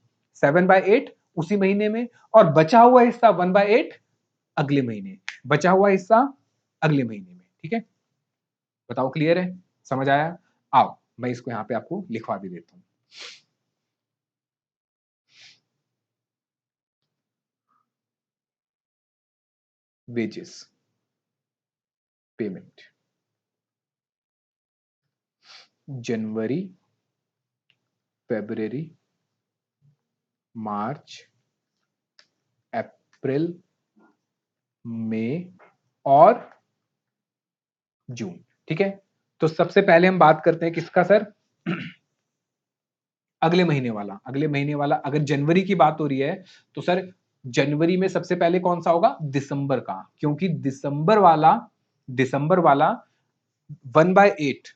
7/8 उसी महीने में, और बचा हुआ हिस्सा 1/8 अगले महीने, बचा हुआ हिस्सा अगले महीने में। ठीक है, बताओ क्लियर है? समझ आया? आओ मैं इसको यहां पे आपको लिखवा भी देता हूं। वेजेस पेमेंट जनवरी, फरवरी, मार्च, अप्रैल, मई और जून। ठीक है, तो सबसे पहले हम बात करते हैं किसका सर? अगले महीने वाला। अगर जनवरी की बात हो रही है तो सर जनवरी में सबसे पहले कौन सा होगा? दिसंबर का, क्योंकि दिसंबर वाला 1/8,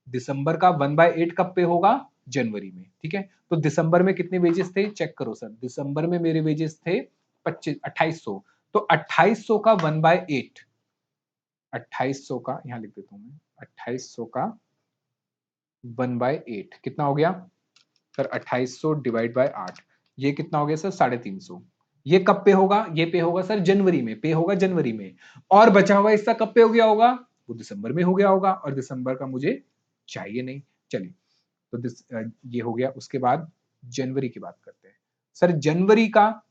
दिसंबर का 1/8 कब पे होगा? जनवरी में। ठीक है, तो दिसंबर में कितने वेजेस थे? चेक करो सर, दिसंबर में मेरे वेजेस थे 2800। तो 2800 का 1/8, 2800 का यहां लिख देता हूं मैं, 2800 का 1/8 कितना हो गया सर? 2800 डिवाइड बाय 8, ये कितना हो गया सर? 350। ये कब पे होगा? ये पे होगा सर जनवरी में, पे होगा जनवरी में। और बचा हुआ हिस्सा कब पे हो गया होगा? वो दिसंबर में हो गया होगा, और दिसंबर का मुझे चाहिए नहीं। चलिए, तो ये हो गया। उसके बाद जनवरी की बात करते हैं। सर जनवरी का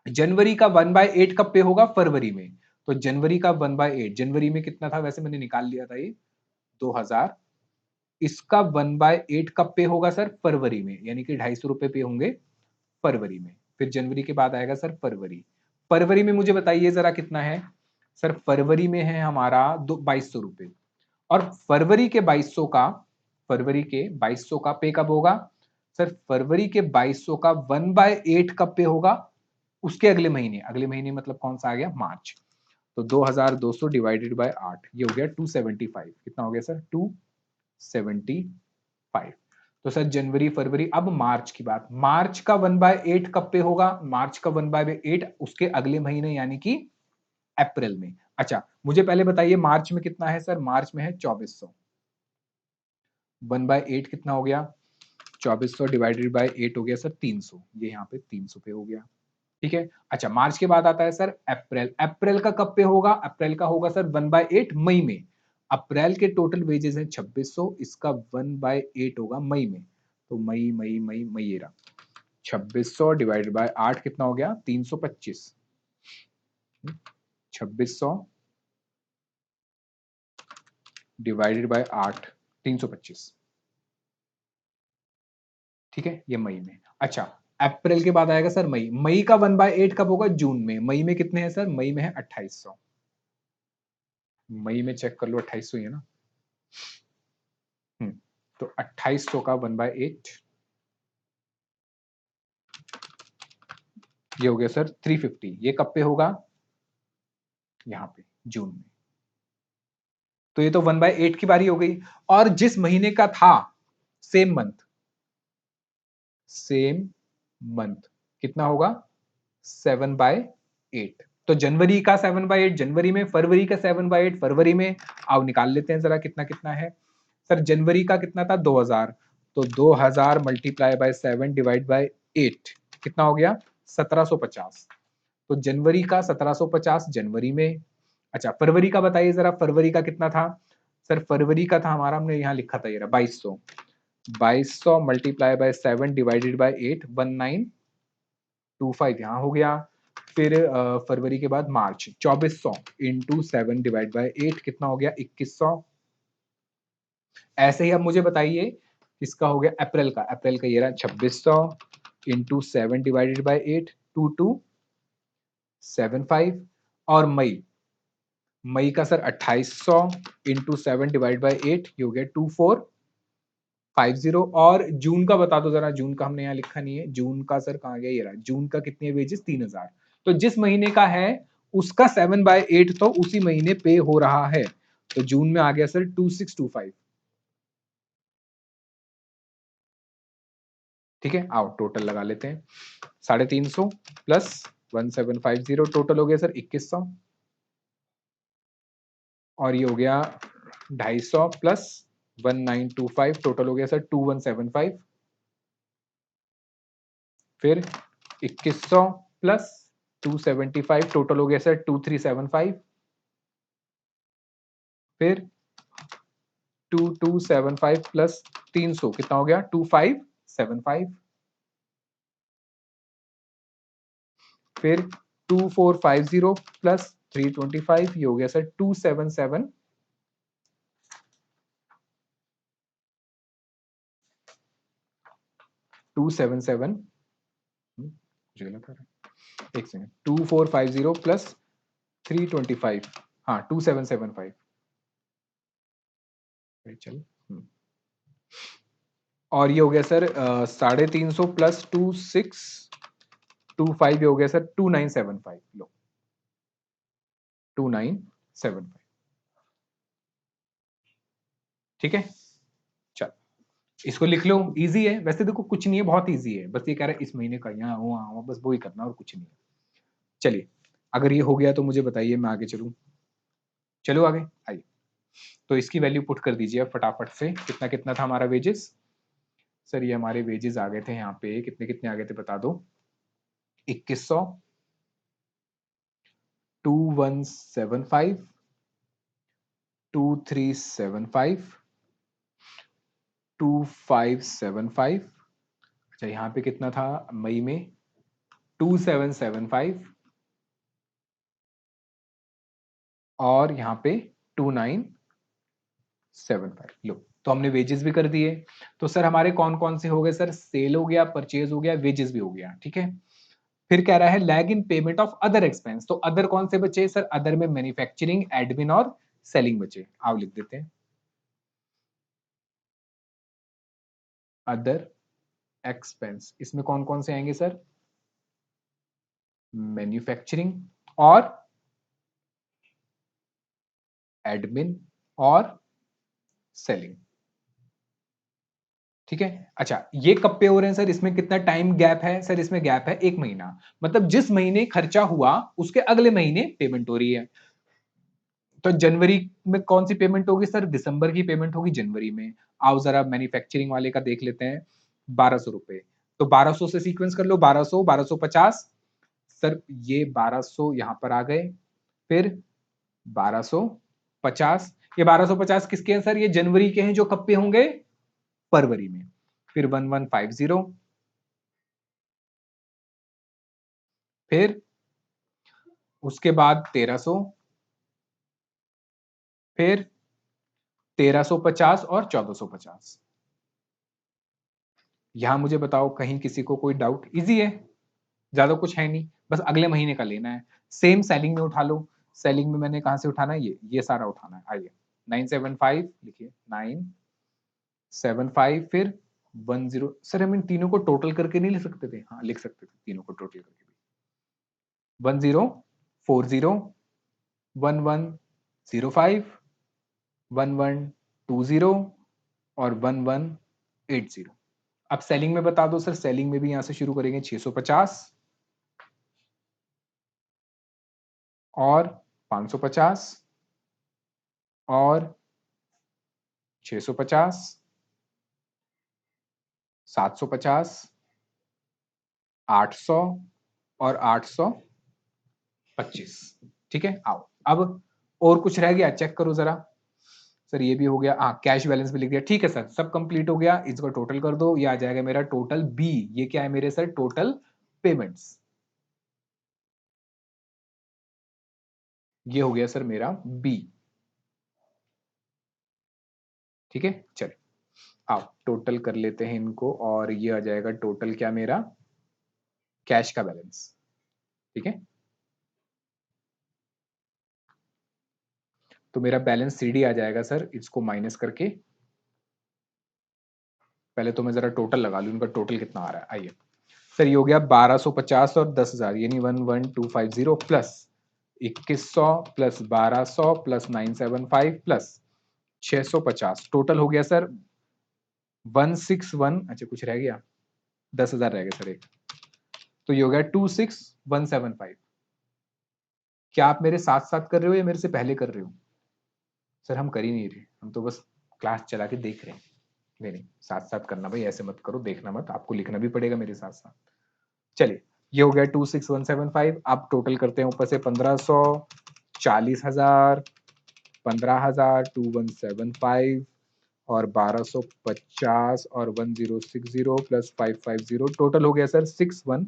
1/8 कब पे होगा? फरवरी में। तो जनवरी का 1/8 जनवरी में कितना था? वैसे मैंने निकाल लिया था ये, 2000। इसका 1/8 कब पे होगा सर? फरवरी में, यानी कि 250 रुपए पे होंगे फरवरी में। फिर जनवरी के बाद आएगा सर फरवरी। फरवरी में मुझे बताइए जरा कितना है? सर फरवरी में है हमारा 2200 रुपए। और फरवरी के 2200 का पे कब होगा? सर फरवरी के 2200 का 1/8 कब पे होगा? उसके अगले महीने मतलब कौन सा आ गया? मार्च। तो 2200 डिवाइडेड बाय 8, ये हो गया 275। कितना हो गया सर? 275। तो सर जनवरी, फरवरी, अब मार्च की बात। मार्च का 1/8 कब पे होगा? मार्च का 1/8 उसके अगले महीने, यानी कि अप्रैल में। अच्छा मुझे पहले बताइए मार्च में कितना है सर? मार्च में है 2400। 1/8 कितना हो गया? 2400 डिवाइडेड बाय 8 हो गया सर 300। ये यहाँ पे 300 पे हो गया। ठीक है, अच्छा मार्च के बाद आता है सर अप्रैल। अप्रैल का कब पे होगा? अप्रैल का होगा सर 1/8 मई में। अप्रैल के टोटल वेजेस हैं 2600, इसका 1/8 होगा मई में। तो मई मई मई मई ये रहा 2600 डिवाइडेड बाय 8 कितना हो गया? 325। 2600 डिवाइडेड बाय 8, 325। ठीक है, ये मई में। अच्छा अप्रैल के बाद आएगा सर मई। मई का 1/8 कब होगा? जून में। मई में कितने हैं सर? मई में है 2800। मई में चेक कर लो, 2800 ही है ना। तो 2800 का 1/8, ये हो गया सर 350। ये कब पे होगा? यहाँ पे जून में। तो ये तो 1/8 की बारी हो गई। और जिस महीने का था सेम मंथ कितना होगा? 7/8। तो जनवरी का 7/8 जनवरी में, फरवरी का 7/8 फरवरी में। आओ निकाल लेते हैं जरा कितना कितना है। सर जनवरी का कितना था 2000, तो 2000 मल्टीप्लाई बाय 7 डिवाइड बाय 8 कितना हो गया 1750। तो जनवरी का 1750 जनवरी में। अच्छा फरवरी का बताइए जरा, फरवरी का कितना था सर? फरवरी का था हमारा, हमने यहाँ लिखा था ये रहा 2200। 2200 मल्टीप्लाई बाय 7 डिवाइडेड बाय 8 1925 यहाँ हो गया। फिर फरवरी के बाद मार्च 2400 इंटू 7 डिवाइड बाय 8 कितना हो गया 2100। ऐसे ही अब मुझे बताइए किसका हो गया अप्रैल का। अप्रैल का ये रहा 2600 इंटू 7 डिवाइडेड बाय 8 2275। और मई, मई का सर 2800 इंटू 7 डिवाइड बाय 8 ये हो गया 2450। और जून का बता दो जरा, जून का हमने यहाँ लिखा नहीं है। जून का सर कहाँ गया, ये रहा। जून का कितनी है वेजेस 3000। तो जिस महीने का है उसका 7/8 तो उसी महीने पे हो रहा है। तो जून में आ गया सर 2625। ठीक है, आओ टोटल लगा लेते हैं। 350 प्लस 1750 टोटल हो गया सर 2100। और ये हो गया 250 प्लस 1925 टोटल हो गया सर 2175। फिर 2100 प्लस 275 टोटल हो गया सर 2375। फिर 2275 प्लस 300 कितना हो गया 2575। फिर 2450 प्लस 325 ये हो गया सर 277। 277 मुझे गलत आ रहा है, एक सेकंड। 2450 प्लस 325, हाँ 2775। चल और ये हो गया सर 350 प्लस 2625 ये हो गया सर 2975। लो 2975। ठीक है, चल इसको लिख लो। इजी है वैसे, देखो कुछ नहीं है, बहुत इजी है। बस ये कह रहा है इस महीने का यहाँ वहाँ बस वो ही करना और कुछ नहीं है। चलिए अगर ये हो गया तो मुझे बताइए, मैं आगे चलूँ। चलो आगे आइए। तो इसकी वैल्यू पुट कर दीजिए अब फटाफट से। कितना कितना था हमारा वेजेस? सर ये हमारे वेजेस आ गए थे यहाँ पे, कितने कितने आ गए थे बता दो। 2100, 2175, 2375, 2575। अच्छा यहाँ पे कितना था मई में 2775। और यहाँ पे 2975। लो तो हमने वेजेस भी कर दिए। तो सर हमारे कौन कौन से हो गए सर? सेल हो गया, परचेज हो गया, वेजेस भी हो गया। ठीक है, फिर कह रहा है lag in payment of other expense. तो अदर कौन से बचे सर? अदर में मैन्युफैक्चरिंग, एडमिन और सेलिंग बचे। आओ लिख देते हैं। अदर एक्सपेंस इसमें कौन कौन से आएंगे सर? मैन्युफैक्चरिंग और एडमिन और सेलिंग। ठीक है, अच्छा ये कब पे हो रहे हैं सर? इसमें कितना टाइम गैप है सर? इसमें गैप है 1 महीना। मतलब जिस महीने खर्चा हुआ उसके अगले महीने पेमेंट हो रही है। तो जनवरी में कौन सी पेमेंट होगी सर? दिसंबर की पेमेंट होगी जनवरी में। आओ जरा मैन्युफैक्चरिंग वाले का देख लेते हैं। 1200 रुपए। तो 1200 से सीक्वेंस कर लो। 1200, 1250 सर, ये 1200 यहां पर आ गए। फिर 1250, ये 1250 किसके हैं सर? ये जनवरी के हैं जो कब पे होंगे? फरवरी में। फिर 1150। फिर उसके बाद 1300। फिर 1350 और 1450। यहां मुझे बताओ कहीं किसी को कोई डाउट? इजी है, ज्यादा कुछ है नहीं, बस अगले महीने का लेना है। सेम सेलिंग में उठा लो। सेलिंग में मैंने कहां से उठाना है? ये सारा उठाना है। आइए 975 लिखिए, 975। फिर 10। सर हम इन तीनों को टोटल करके नहीं लिख सकते थे? हाँ लिख सकते थे तीनों को टोटल करके भी। 1040, 1105, 1120 और 1180। अब सेलिंग में बता दो सर। सेलिंग में भी यहां से शुरू करेंगे 650, और 550 और 650, 750, 800 और 825। ठीक है, आओ अब और कुछ रह गया चेक करो जरा। सर ये भी हो गया, हाँ कैश बैलेंस भी लिख दिया। ठीक है सर, सब कंप्लीट हो गया, इसको टोटल कर दो, ये आ जाएगा मेरा टोटल बी। ये क्या है मेरे सर? Total payments. ये हो गया सर मेरा बी। ठीक है, चलिए आप टोटल कर लेते हैं इनको, और ये आ जाएगा टोटल क्या मेरा? कैश का बैलेंस। ठीक है, तो मेरा बैलेंस सीडी आ जाएगा सर, इसको माइनस करके। पहले तो मैं जरा टोटल लगा लूं, इनका टोटल कितना आ रहा है। आइए सर, ये हो गया 1250 और 10,000, यानी 11250 plus 2100 plus 1200 plus 975 plus 650, total हो गया सर 161। अच्छा कुछ रह गया, 10,000 रह गया सर एक, तो ये हो गया 26175। क्या आप मेरे साथ साथ कर रहे हो या मेरे से पहले कर रहे हो? सर हम कर ही नहीं रहे, हम तो बस क्लास चला के देख रहे हैं। नहीं नहीं, साथ साथ करना भाई, ऐसे मत करो, देखना मत, आपको लिखना भी पड़ेगा मेरे साथ साथ। चलिए, ये हो गया 26175। अब टोटल करते हैं ऊपर से 1500, 40,000, 15,000, 2175 और 1250 और 1060 प्लस 550, टोटल हो गया सर 61,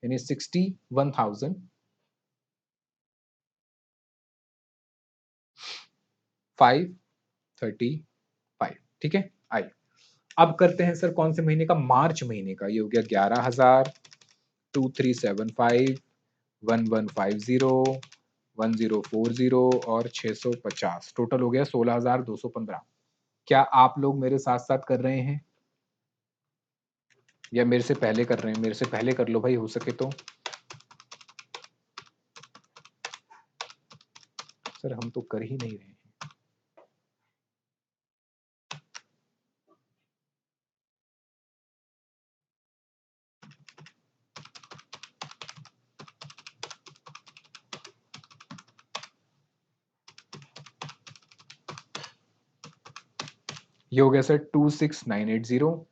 यानी 61,535। ठीक है, आइए अब करते हैं सर कौन से महीने का? मार्च महीने का। ये हो गया 11,000, 2375, 1150, 1040 और 650, टोटल हो गया 16,215। क्या आप लोग मेरे साथ साथ कर रहे हैं या मेरे से पहले कर रहे हैं? मेरे से पहले कर लो भाई, हो सके तो। सर हम तो कर ही नहीं रहे हैं। ये हो गया सर 26980।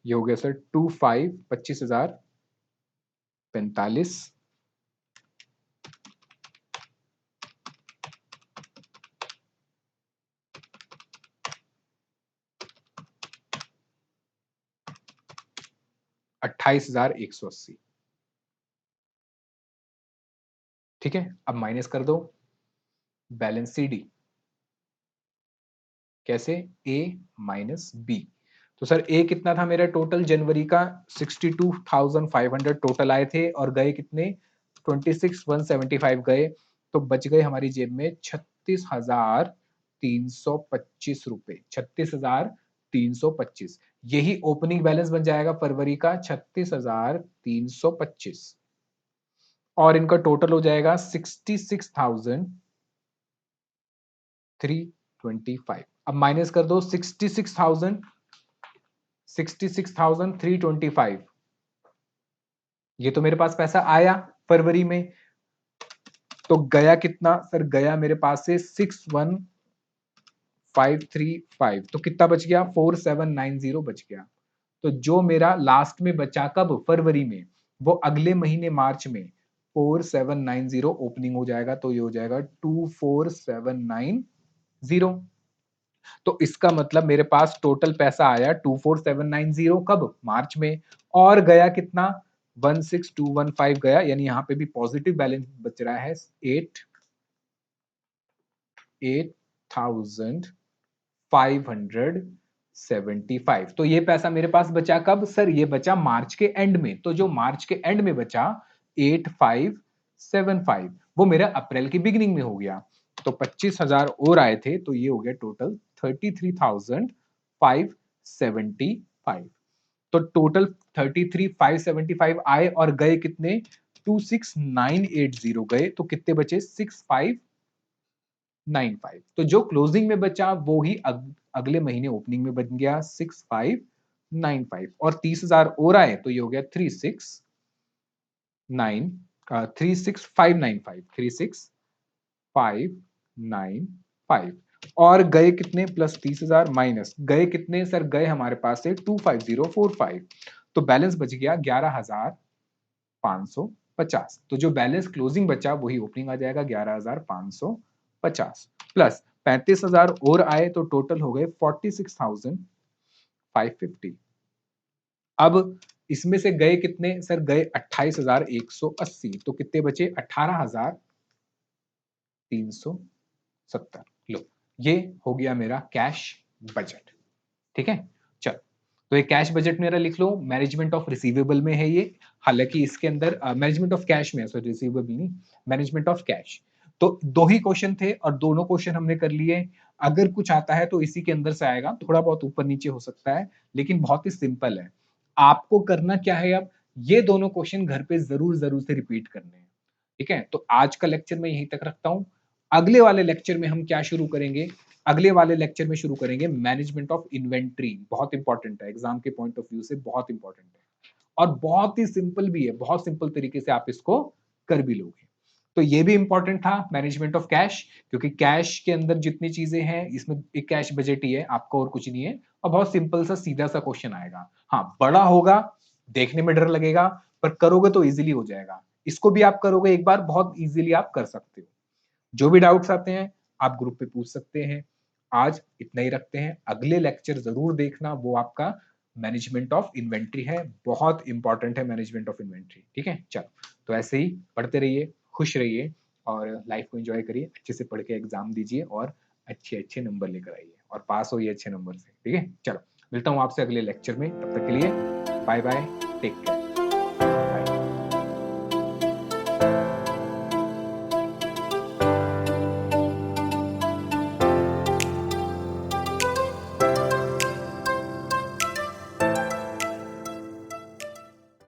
ये हो गया सर 25,45,45। 28,180। ठीक है, अब माइनस कर दो बैलेंस सी डी। कैसे? A minus B. तो सर ए कितना था मेरा टोटल जनवरी का? 62,500 टोटल आए थे, और गए कितने? 26,175 गए। तो बच गए हमारी जेब में 36,325 रुपए। 36,325, यही ओपनिंग बैलेंस बन जाएगा फरवरी का, 36,325। और इनका टोटल हो जाएगा 66,325। अब माइनस कर दो 66,325। ये तो मेरे पास पैसा आया फरवरी में, तो गया कितना सर? गया मेरे पास से 61,535, तो कितना बच गया? 4790 बच गया। तो जो मेरा लास्ट में बचा कब? फरवरी में, वो अगले महीने मार्च में 4790 ओपनिंग हो जाएगा, तो ये हो जाएगा 24,790। तो इसका मतलब मेरे पास टोटल पैसा आया 24,790 कब? मार्च में। और गया कितना? 16,215 गया, यानी यहां पे भी पॉजिटिव बैलेंस बच रहा है 8,575। तो ये पैसा मेरे पास बचा कब सर? ये बचा मार्च के एंड में। तो जो मार्च के एंड में बचा 8,575, वो मेरा अप्रैल की बिगिनिंग में हो गया। तो 25,000 और आए थे, तो ये हो गया टोटल 33,575। तो टोटल 33,575 आए, और गए कितने? 26980 गए तो कितने बचे 6595। तो जो क्लोजिंग में बचा वो ही अगले महीने ओपनिंग में बन गया 6595 और 30,000 और आए तो ये हो गया 36595 और गए कितने प्लस 30,000 माइनस गए कितने सर गए हमारे पास से 25045 तो बैलेंस बच गया 11,550। तो जो बैलेंस क्लोजिंग बचा वही ओपनिंग आ जाएगा 11,550 प्लस 35,000 और आए तो टोटल हो गए 46,550। अब इसमें से गए कितने सर गए 28,180 तो कितने बचे 18,370। लो ये हो गया मेरा कैश बजट। ठीक है चलो तो ये कैश बजट मेरा लिख लो मैनेजमेंट ऑफ रिसीवेबल में है ये। हालांकि इसके अंदर मैनेजमेंट ऑफ कैश में है सॉरी रिसीवेबल नहीं मैनेजमेंट ऑफ कैश। तो दो ही क्वेश्चन थे और दोनों क्वेश्चन हमने कर लिए। अगर कुछ आता है तो इसी के अंदर से आएगा थोड़ा बहुत ऊपर नीचे हो सकता है लेकिन बहुत ही सिंपल है। आपको करना क्या है अब ये दोनों क्वेश्चन घर पे जरूर जरूर से रिपीट करने हैं। ठीक है तो आज का लेक्चर मैं यहीं तक रखता हूं। अगले वाले लेक्चर में हम क्या शुरू करेंगे अगले वाले लेक्चर में शुरू करेंगे मैनेजमेंट ऑफ इन्वेंट्री। बहुत इंपॉर्टेंट है एग्जाम के पॉइंट ऑफ व्यू से बहुत इंपॉर्टेंट है और बहुत ही सिंपल भी है बहुत सिंपल तरीके से आप इसको कर भी लोगे। तो ये भी इंपॉर्टेंट था मैनेजमेंट ऑफ कैश क्योंकि कैश के अंदर जितनी चीजें हैं इसमें एक कैश बजट ही है आपका और कुछ नहीं है और बहुत सिंपल सा सीधा सा क्वेश्चन आएगा। हाँ बड़ा होगा देखने में डर लगेगा पर करोगे तो इजीली हो जाएगा। इसको भी आप करोगे एक बार बहुत इजीली आप कर सकते हो। जो भी डाउट्स आते हैं आप ग्रुप पे पूछ सकते हैं। आज इतना ही रखते हैं अगले लेक्चर जरूर देखना वो आपका मैनेजमेंट ऑफ इन्वेंट्री है बहुत इंपॉर्टेंट है मैनेजमेंट ऑफ इन्वेंट्री। ठीक है चलो तो ऐसे ही पढ़ते रहिए खुश रहिए और लाइफ को एंजॉय करिए अच्छे से पढ़ के एग्जाम दीजिए और अच्छे अच्छे नंबर लेकर आइए और पास होइए अच्छे नंबर से। ठीक है चलो मिलता हूँ आपसे अगले लेक्चर में तब तक के लिए बाय बाय टेक केयर।